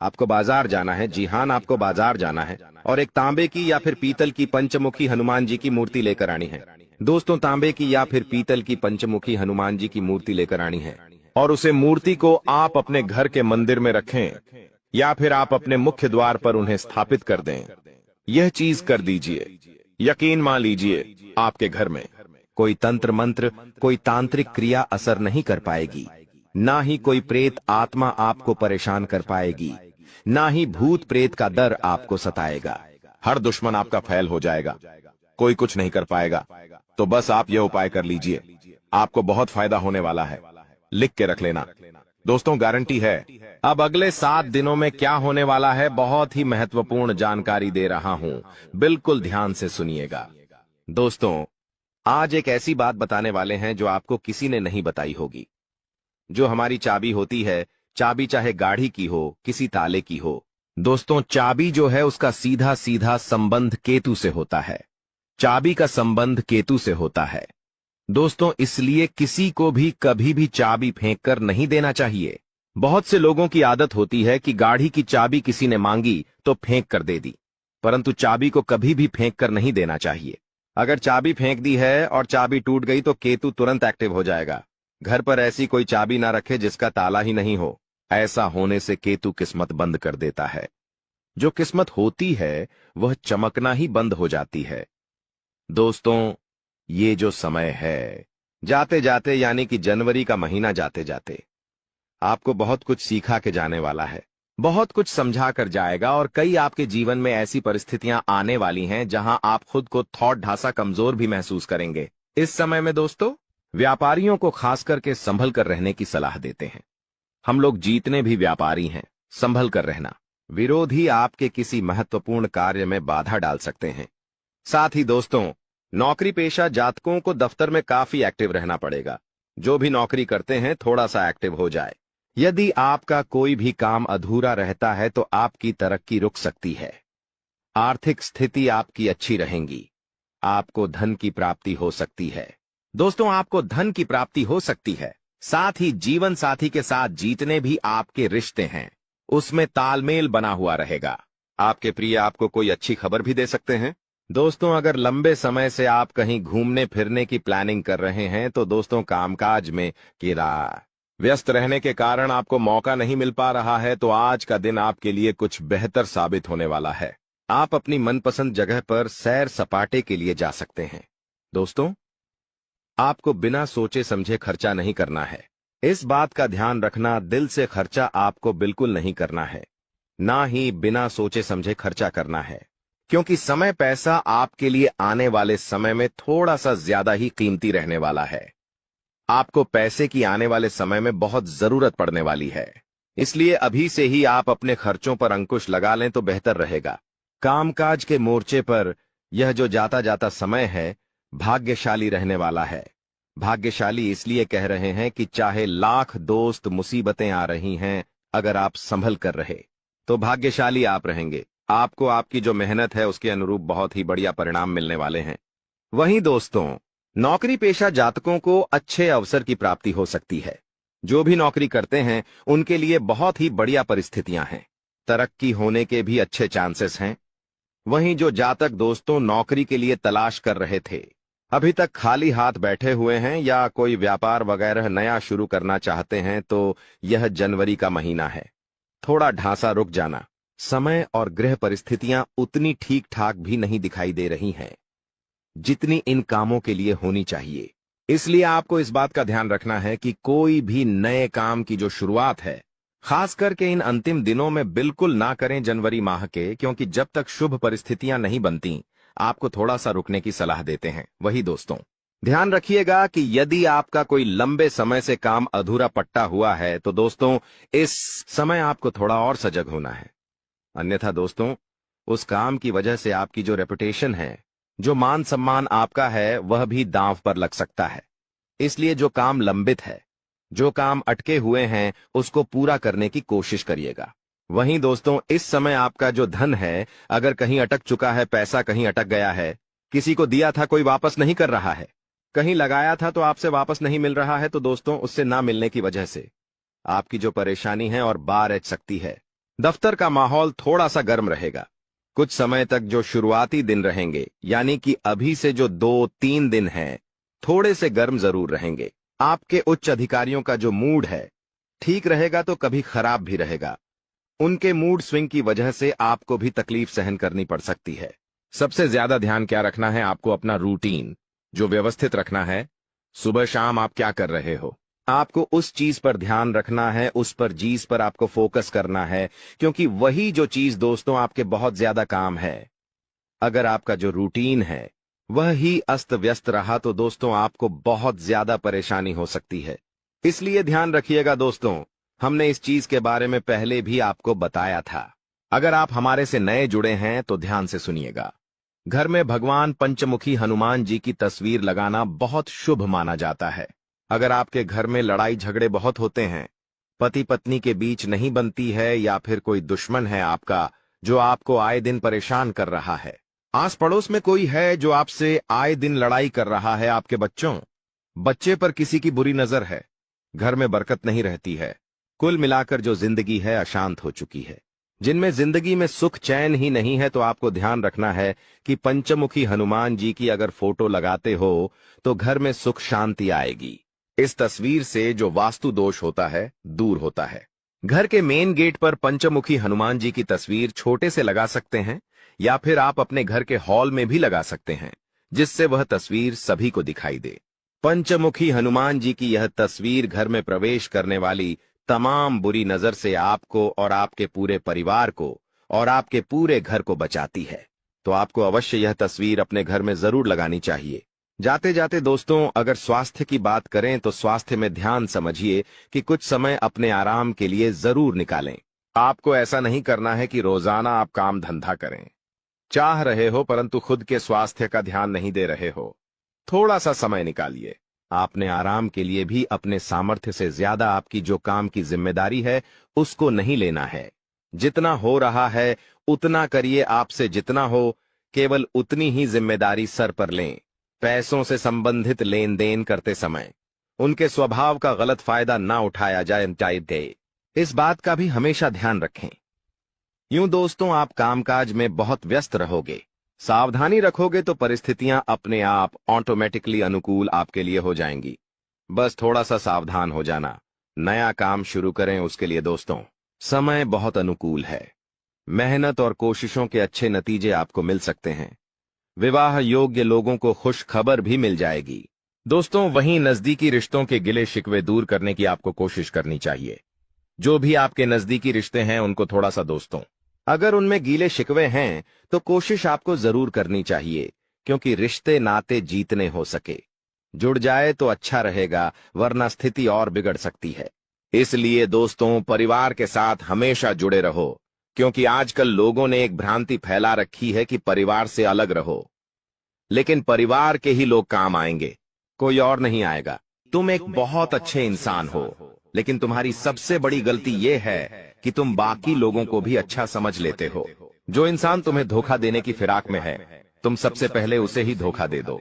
आपको बाजार जाना है। जी हां, आपको बाजार जाना है और एक तांबे की या फिर पीतल की पंचमुखी हनुमान जी की मूर्ति लेकर आनी है। दोस्तों, तांबे की या फिर पीतल की पंचमुखी हनुमान जी की मूर्ति लेकर आनी है और उसे मूर्ति को आप अपने घर के मंदिर में रखें या फिर आप अपने मुख्य द्वार पर उन्हें स्थापित कर दें। यह चीज कर दीजिए, यकीन मान लीजिए, आपके घर में कोई तंत्र मंत्र, कोई तांत्रिक क्रिया असर नहीं कर पाएगी। ना ही कोई प्रेत आत्मा आपको परेशान कर पाएगी, ना ही भूत प्रेत का डर आपको सताएगा। हर दुश्मन आपका फैल हो जाएगा, कोई कुछ नहीं कर पाएगा। तो बस आप यह उपाय कर लीजिए, आपको बहुत फायदा होने वाला है। लिख के रख लेना दोस्तों, गारंटी है। अब अगले 7 दिनों में क्या होने वाला है, बहुत ही महत्वपूर्ण जानकारी दे रहा हूं, बिल्कुल ध्यान से सुनिएगा। दोस्तों, आज एक ऐसी बात बताने वाले हैं जो आपको किसी ने नहीं बताई होगी। जो हमारी चाबी होती है, चाबी चाहे गाड़ी की हो, किसी ताले की हो, दोस्तों चाबी जो है उसका सीधा सीधा संबंध केतु से होता है। चाबी का संबंध केतु से होता है दोस्तों, इसलिए किसी को भी कभी भी चाबी फेंक कर नहीं देना चाहिए। बहुत से लोगों की आदत होती है कि गाड़ी की चाबी किसी ने मांगी तो फेंक कर दे दी, परंतु चाबी को कभी भी फेंक कर नहीं देना चाहिए। अगर चाबी फेंक दी है और चाबी टूट गई तो केतु तुरंत एक्टिव हो जाएगा। घर पर ऐसी कोई चाबी ना रखे जिसका ताला ही नहीं हो। ऐसा होने से केतु किस्मत बंद कर देता है। जो किस्मत होती है वह चमकना ही बंद हो जाती है। दोस्तों, ये जो समय है, जाते जाते यानी कि जनवरी का महीना जाते जाते आपको बहुत कुछ सिखा के जाने वाला है, बहुत कुछ समझा कर जाएगा और कई आपके जीवन में ऐसी परिस्थितियां आने वाली हैं जहां आप खुद को थोड़ा ढासा कमजोर भी महसूस करेंगे। इस समय में दोस्तों, व्यापारियों को खास करके संभल कर रहने की सलाह देते हैं। हम लोग जीतने भी व्यापारी हैं, संभल कर रहना। विरोधी आपके किसी महत्वपूर्ण कार्य में बाधा डाल सकते हैं। साथ ही दोस्तों, नौकरी पेशा जातकों को दफ्तर में काफी एक्टिव रहना पड़ेगा। जो भी नौकरी करते हैं थोड़ा सा एक्टिव हो जाए। यदि आपका कोई भी काम अधूरा रहता है तो आपकी तरक्की रुक सकती है। आर्थिक स्थिति आपकी अच्छी रहेगी। आपको धन की प्राप्ति हो सकती है। दोस्तों, आपको धन की प्राप्ति हो सकती है। साथ ही जीवन साथी के साथ जीतने भी आपके रिश्ते हैं, उसमें तालमेल बना हुआ रहेगा। आपके प्रिय आपको कोई अच्छी खबर भी दे सकते हैं। दोस्तों, अगर लंबे समय से आप कहीं घूमने फिरने की प्लानिंग कर रहे हैं तो दोस्तों कामकाज में व्यस्त रहने के कारण आपको मौका नहीं मिल पा रहा है, तो आज का दिन आपके लिए कुछ बेहतर साबित होने वाला है। आप अपनी मनपसंद जगह पर सैर सपाटे के लिए जा सकते हैं। दोस्तों, आपको बिना सोचे समझे खर्चा नहीं करना है। इस बात का ध्यान रखना, दिल से खर्चा आपको बिल्कुल नहीं करना है, ना ही बिना सोचे समझे खर्चा करना है, क्योंकि समय पैसा आपके लिए आने वाले समय में थोड़ा सा ज्यादा ही कीमती रहने वाला है। आपको पैसे की आने वाले समय में बहुत जरूरत पड़ने वाली है, इसलिए अभी से ही आप अपने खर्चों पर अंकुश लगा लें तो बेहतर रहेगा। कामकाज के मोर्चे पर यह जो जाता जाता समय है भाग्यशाली रहने वाला है। भाग्यशाली इसलिए कह रहे हैं कि चाहे लाख दोस्त मुसीबतें आ रही हैं, अगर आप संभल कर रहे तो भाग्यशाली आप रहेंगे। आपको आपकी जो मेहनत है उसके अनुरूप बहुत ही बढ़िया परिणाम मिलने वाले हैं। वहीं दोस्तों, नौकरी पेशा जातकों को अच्छे अवसर की प्राप्ति हो सकती है। जो भी नौकरी करते हैं उनके लिए बहुत ही बढ़िया परिस्थितियां हैं। तरक्की होने के भी अच्छे चांसेस हैं। वहीं जो जातक दोस्तों नौकरी के लिए तलाश कर रहे थे, अभी तक खाली हाथ बैठे हुए हैं या कोई व्यापार वगैरह नया शुरू करना चाहते हैं, तो यह जनवरी का महीना है। थोड़ा ढांसा रुक जाना। समय और गृह परिस्थितियां उतनी ठीक ठाक भी नहीं दिखाई दे रही हैं जितनी इन कामों के लिए होनी चाहिए। इसलिए आपको इस बात का ध्यान रखना है कि कोई भी नए काम की जो शुरुआत है, खास करके इन अंतिम दिनों में बिल्कुल ना करें जनवरी माह के, क्योंकि जब तक शुभ परिस्थितियां नहीं बनती आपको थोड़ा सा रुकने की सलाह देते हैं। वही दोस्तों, ध्यान रखिएगा कि यदि आपका कोई लंबे समय से काम अधूरा पट्टा हुआ है तो दोस्तों इस समय आपको थोड़ा और सजग होना है। अन्यथा दोस्तों, उस काम की वजह से आपकी जो रेपुटेशन है, जो मान सम्मान आपका है, वह भी दांव पर लग सकता है। इसलिए जो काम लंबित है जो काम अटके हुए हैं उसको पूरा करने की कोशिश करिएगा। वहीं दोस्तों, इस समय आपका जो धन है, अगर कहीं अटक चुका है, पैसा कहीं अटक गया है, किसी को दिया था कोई वापस नहीं कर रहा है, कहीं लगाया था तो आपसे वापस नहीं मिल रहा है, तो दोस्तों उससे ना मिलने की वजह से आपकी जो परेशानी है और बार आ सकती है। दफ्तर का माहौल थोड़ा सा गर्म रहेगा। कुछ समय तक जो शुरुआती दिन रहेंगे, यानी कि अभी से जो 2-3 दिन हैं, थोड़े से गर्म जरूर रहेंगे। आपके उच्च अधिकारियों का जो मूड है ठीक रहेगा तो कभी खराब भी रहेगा। उनके मूड स्विंग की वजह से आपको भी तकलीफ सहन करनी पड़ सकती है। सबसे ज्यादा ध्यान क्या रखना है, आपको अपना रूटीन जो व्यवस्थित रखना है। सुबह शाम आप क्या कर रहे हो, आपको उस चीज पर ध्यान रखना है, उस पर चीज पर आपको फोकस करना है, क्योंकि वही जो चीज दोस्तों आपके बहुत ज्यादा काम है। अगर आपका जो रूटीन है वह ही अस्त व्यस्त रहा तो दोस्तों आपको बहुत ज्यादा परेशानी हो सकती है। इसलिए ध्यान रखिएगा दोस्तों, हमने इस चीज के बारे में पहले भी आपको बताया था। अगर आप हमारे से नए जुड़े हैं तो ध्यान से सुनिएगा। घर में भगवान पंचमुखी हनुमान जी की तस्वीर लगाना बहुत शुभ माना जाता है। अगर आपके घर में लड़ाई झगड़े बहुत होते हैं, पति पत्नी के बीच नहीं बनती है, या फिर कोई दुश्मन है आपका जो आपको आए दिन परेशान कर रहा है, आस पड़ोस में कोई है जो आपसे आए दिन लड़ाई कर रहा है, आपके बच्चे पर किसी की बुरी नजर है, घर में बरकत नहीं रहती है, कुल मिलाकर जो जिंदगी है अशांत हो चुकी है, जिनमें जिंदगी में सुख चैन ही नहीं है, तो आपको ध्यान रखना है कि पंचमुखी हनुमान जी की अगर फोटो लगाते हो तो घर में सुख शांति आएगी। इस तस्वीर से जो वास्तु दोष होता है दूर होता है। घर के मेन गेट पर पंचमुखी हनुमान जी की तस्वीर छोटे से लगा सकते हैं, या फिर आप अपने घर के हॉल में भी लगा सकते हैं, जिससे वह तस्वीर सभी को दिखाई दे। पंचमुखी हनुमान जी की यह तस्वीर घर में प्रवेश करने वाली तमाम बुरी नजर से आपको और आपके पूरे परिवार को और आपके पूरे घर को बचाती है। तो आपको अवश्य यह तस्वीर अपने घर में जरूर लगानी चाहिए। जाते जाते दोस्तों, अगर स्वास्थ्य की बात करें तो स्वास्थ्य में ध्यान समझिए कि कुछ समय अपने आराम के लिए जरूर निकालें। आपको ऐसा नहीं करना है कि रोजाना आप काम धंधा करें, चाह रहे हो परंतु खुद के स्वास्थ्य का ध्यान नहीं दे रहे हो। थोड़ा सा समय निकालिए। आपने आराम के लिए भी अपने सामर्थ्य से ज्यादा आपकी जो काम की जिम्मेदारी है उसको नहीं लेना है। जितना हो रहा है उतना करिए, आपसे जितना हो केवल उतनी ही जिम्मेदारी सर पर लें। पैसों से संबंधित लेन देन करते समय उनके स्वभाव का गलत फायदा ना उठाया जाए, इस बात का भी हमेशा ध्यान रखें। यूं दोस्तों आप कामकाज में बहुत व्यस्त रहोगे, सावधानी रखोगे तो परिस्थितियां अपने आप ऑटोमेटिकली अनुकूल आपके लिए हो जाएंगी। बस थोड़ा सा सावधान हो जाना। नया काम शुरू करें उसके लिए दोस्तों समय बहुत अनुकूल है। मेहनत और कोशिशों के अच्छे नतीजे आपको मिल सकते हैं। विवाह योग्य लोगों को खुश खबर भी मिल जाएगी। दोस्तों वहीं नजदीकी रिश्तों के गिले शिकवे दूर करने की आपको कोशिश करनी चाहिए। जो भी आपके नजदीकी रिश्ते हैं उनको थोड़ा सा दोस्तों, अगर उनमें गीले शिकवे हैं तो कोशिश आपको जरूर करनी चाहिए, क्योंकि रिश्ते नाते जीतने हो सके। जुड़ जाए तो अच्छा रहेगा, वरना स्थिति और बिगड़ सकती है। इसलिए दोस्तों परिवार के साथ हमेशा जुड़े रहो, क्योंकि आजकल लोगों ने एक भ्रांति फैला रखी है कि परिवार से अलग रहो, लेकिन परिवार के ही लोग काम आएंगे, कोई और नहीं आएगा। तुम एक बहुत अच्छे इंसान हो, लेकिन तुम्हारी सबसे बड़ी गलती यह है कि तुम बाकी लोगों को भी अच्छा समझ लेते हो। जो इंसान तुम्हें धोखा देने की फिराक में है, तुम सबसे पहले उसे ही धोखा दे दो।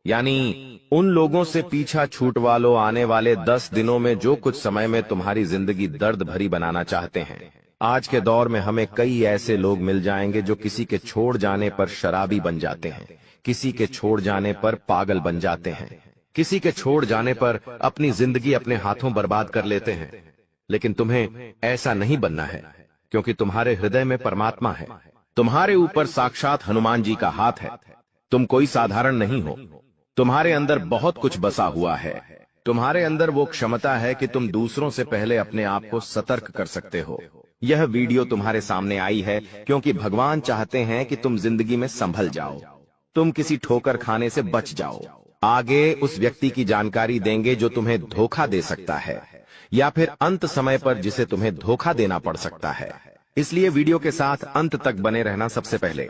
यानी उन लोगों से पीछा छूटवा लो। आने वाले 10 दिनों में जो कुछ समय में तुम्हारी जिंदगी दर्द भरी बनाना चाहते हैं। आज के दौर में हमें कई ऐसे लोग मिल जाएंगे जो किसी के छोड़ जाने पर शराबी बन जाते हैं, किसी के छोड़ जाने पर पागल बन जाते हैं, किसी के छोड़ जाने पर अपनी जिंदगी अपने हाथों बर्बाद कर लेते हैं। लेकिन तुम्हें ऐसा नहीं बनना है, क्योंकि तुम्हारे हृदय में परमात्मा है, तुम्हारे ऊपर साक्षात हनुमान जी का हाथ है। तुम कोई साधारण नहीं हो, तुम्हारे अंदर बहुत कुछ बसा हुआ है। तुम्हारे अंदर वो क्षमता है कि तुम दूसरों से पहले अपने आप को सतर्क कर सकते हो। यह वीडियो तुम्हारे सामने आई है क्योंकि भगवान चाहते हैं कि तुम जिंदगी में संभल जाओ, तुम किसी ठोकर खाने से बच जाओ। आगे उस व्यक्ति की जानकारी देंगे जो तुम्हें धोखा दे सकता है, या फिर अंत समय पर जिसे तुम्हें धोखा देना पड़ सकता है। इसलिए वीडियो के साथ अंत तक बने रहना। सबसे पहले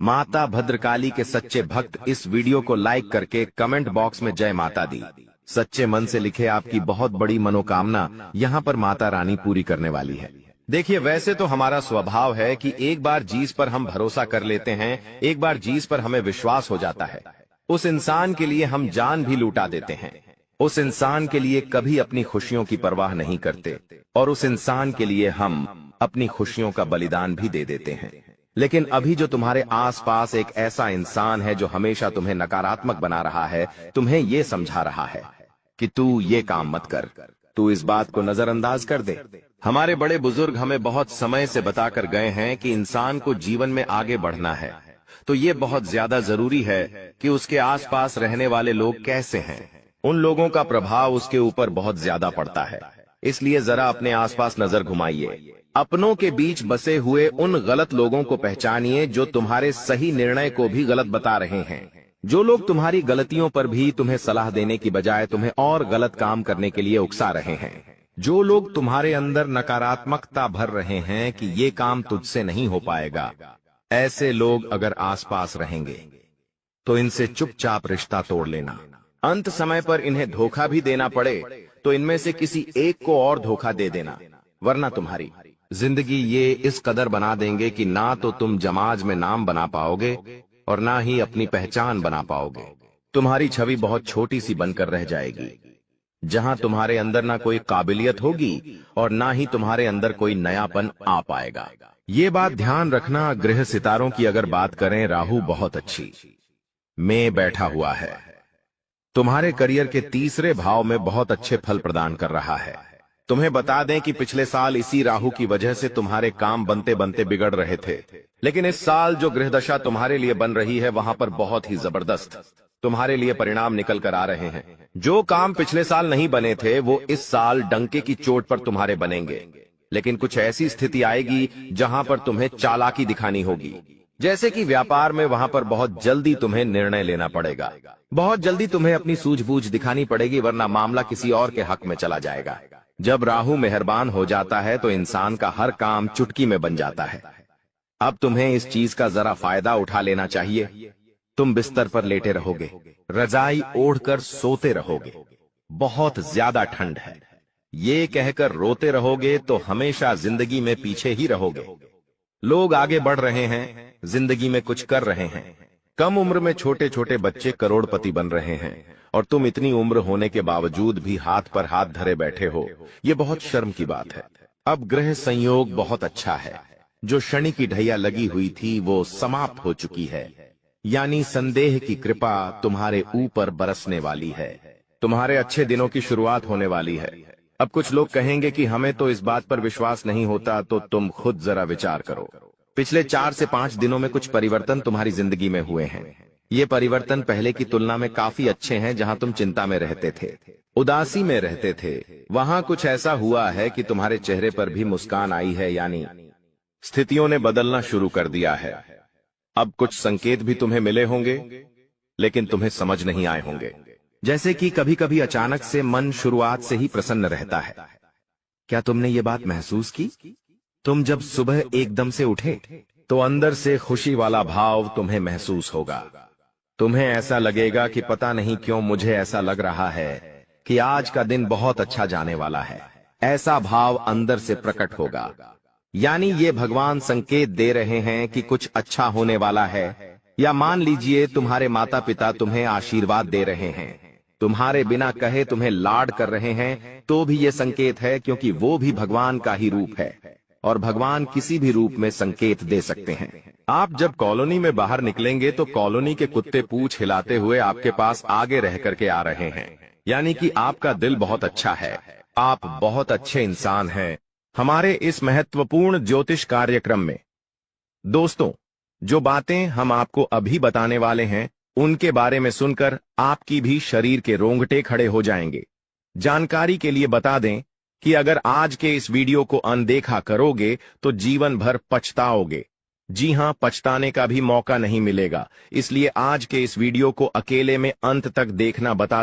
माता भद्रकाली के सच्चे भक्त इस वीडियो को लाइक करके कमेंट बॉक्स में जय माता दी सच्चे मन से लिखे आपकी बहुत बड़ी मनोकामना यहाँ पर माता रानी पूरी करने वाली है। देखिए, वैसे तो हमारा स्वभाव है कि एक बार चीज पर हम भरोसा कर लेते हैं, एक बार चीज पर हमें विश्वास हो जाता है, उस इंसान के लिए हम जान भी लूटा देते हैं, उस इंसान के लिए कभी अपनी खुशियों की परवाह नहीं करते और उस इंसान के लिए हम अपनी खुशियों का बलिदान भी दे देते हैं। लेकिन अभी जो तुम्हारे आसपास एक ऐसा इंसान है जो हमेशा तुम्हें नकारात्मक बना रहा है, तुम्हें ये समझा रहा है कि तू ये काम मत कर, तू इस बात को नजरअंदाज कर दे। हमारे बड़े बुजुर्ग हमें बहुत समय से बताकर गए हैं कि इंसान को जीवन में आगे बढ़ना है तो ये बहुत ज्यादा जरूरी है कि उसके आसपास रहने वाले लोग कैसे हैं, उन लोगों का प्रभाव उसके ऊपर बहुत ज्यादा पड़ता है। इसलिए जरा अपने आसपास नजर घुमाइए, अपनों के बीच बसे हुए उन गलत लोगों को पहचानिए जो तुम्हारे सही निर्णय को भी गलत बता रहे हैं, जो लोग तुम्हारी गलतियों पर भी तुम्हें सलाह देने की बजाय तुम्हें और गलत काम करने के लिए उकसा रहे हैं, जो लोग तुम्हारे अंदर नकारात्मकता भर रहे हैं कि ये काम तुझसे नहीं हो पाएगा। ऐसे लोग अगर आसपास रहेंगे तो इनसे चुपचाप रिश्ता तोड़ लेना। अंत समय पर इन्हें धोखा भी देना पड़े तो इनमें से किसी एक को और धोखा दे देना, वरना तुम्हारी जिंदगी ये इस कदर बना देंगे कि ना तो तुम समाज में नाम बना पाओगे और ना ही अपनी पहचान बना पाओगे। तुम्हारी छवि बहुत छोटी सी बनकर रह जाएगी, जहां तुम्हारे अंदर ना कोई काबिलियत होगी और ना ही तुम्हारे अंदर कोई नयापन आ पाएगा। ये बात ध्यान रखना। ग्रह सितारों की अगर बात करें, राहु बहुत अच्छी में बैठा हुआ है, तुम्हारे करियर के तीसरे भाव में बहुत अच्छे फल प्रदान कर रहा है। तुम्हें बता दें कि पिछले साल इसी राहु की वजह से तुम्हारे काम बनते बनते बिगड़ रहे थे, लेकिन इस साल जो ग्रह दशा तुम्हारे लिए बन रही है वहां पर बहुत ही जबरदस्त तुम्हारे लिए परिणाम निकल कर आ रहे हैं। जो काम पिछले साल नहीं बने थे वो इस साल डंके की चोट पर तुम्हारे बनेंगे, लेकिन कुछ ऐसी स्थिति आएगी जहां पर तुम्हें चालाकी दिखानी होगी। जैसे कि व्यापार में, वहां पर बहुत जल्दी तुम्हें निर्णय लेना पड़ेगा, बहुत जल्दी तुम्हें अपनी सूझबूझ दिखानी पड़ेगी, वरना मामला किसी और के हक में चला जाएगा। जब राहु मेहरबान हो जाता है तो इंसान का हर काम चुटकी में बन जाता है। अब तुम्हें इस चीज का जरा फायदा उठा लेना चाहिए। तुम बिस्तर पर लेटे रहोगे, रजाई ओढ़कर सोते रहोगे, बहुत ज्यादा ठंड है, ये कहकर रोते रहोगे तो हमेशा जिंदगी में पीछे ही रहोगे। लोग आगे बढ़ रहे हैं, जिंदगी में कुछ कर रहे हैं, कम उम्र में छोटे छोटे बच्चे करोड़पति बन रहे हैं और तुम इतनी उम्र होने के बावजूद भी हाथ पर हाथ धरे बैठे हो, ये बहुत शर्म की बात है। अब ग्रह संयोग बहुत अच्छा है, जो शनि की ढैया लगी हुई थी वो समाप्त हो चुकी है, यानी संदेह की कृपा तुम्हारे ऊपर बरसने वाली है, तुम्हारे अच्छे दिनों की शुरुआत होने वाली है। अब कुछ लोग कहेंगे कि हमें तो इस बात पर विश्वास नहीं होता, तो तुम खुद जरा विचार करो। पिछले 4 से 5 दिनों में कुछ परिवर्तन तुम्हारी जिंदगी में हुए हैं। ये परिवर्तन पहले की तुलना में काफी अच्छे हैं। जहां तुम चिंता में रहते थे, उदासी में रहते थे, वहां कुछ ऐसा हुआ है कि तुम्हारे चेहरे पर भी मुस्कान आई है, यानी स्थितियों ने बदलना शुरू कर दिया है। अब कुछ संकेत भी तुम्हें मिले होंगे, लेकिन तुम्हें समझ नहीं आए होंगे। जैसे कि कभी कभी अचानक से मन शुरुआत से ही प्रसन्न रहता है। क्या तुमने ये बात महसूस की? तुम जब सुबह एकदम से उठे तो अंदर से खुशी वाला भाव तुम्हें महसूस होगा। तुम्हें ऐसा लगेगा कि पता नहीं क्यों मुझे ऐसा लग रहा है कि आज का दिन बहुत अच्छा जाने वाला है। ऐसा भाव अंदर से प्रकट होगा, यानी ये भगवान संकेत दे रहे हैं कि कुछ अच्छा होने वाला है। या मान लीजिए तुम्हारे माता पिता तुम्हें आशीर्वाद दे रहे हैं, तुम्हारे बिना कहे तुम्हें लाड कर रहे हैं, तो भी ये संकेत है, क्योंकि वो भी भगवान का ही रूप है और भगवान किसी भी रूप में संकेत दे सकते हैं। आप जब कॉलोनी में बाहर निकलेंगे तो कॉलोनी के कुत्ते पूंछ हिलाते हुए आपके पास आगे रह करके आ रहे हैं, यानी कि आपका दिल बहुत अच्छा है, आप बहुत अच्छे इंसान हैं। हमारे इस महत्वपूर्ण ज्योतिष कार्यक्रम में दोस्तों, जो बातें हम आपको अभी बताने वाले हैं उनके बारे में सुनकर आपकी भी शरीर के रोंगटे खड़े हो जाएंगे। जानकारी के लिए बता दें कि अगर आज के इस वीडियो को अनदेखा करोगे तो जीवन भर पछताओगे। जी हां, पछताने का भी मौका नहीं मिलेगा। इसलिए आज के इस वीडियो को अकेले में अंत तक देखना बता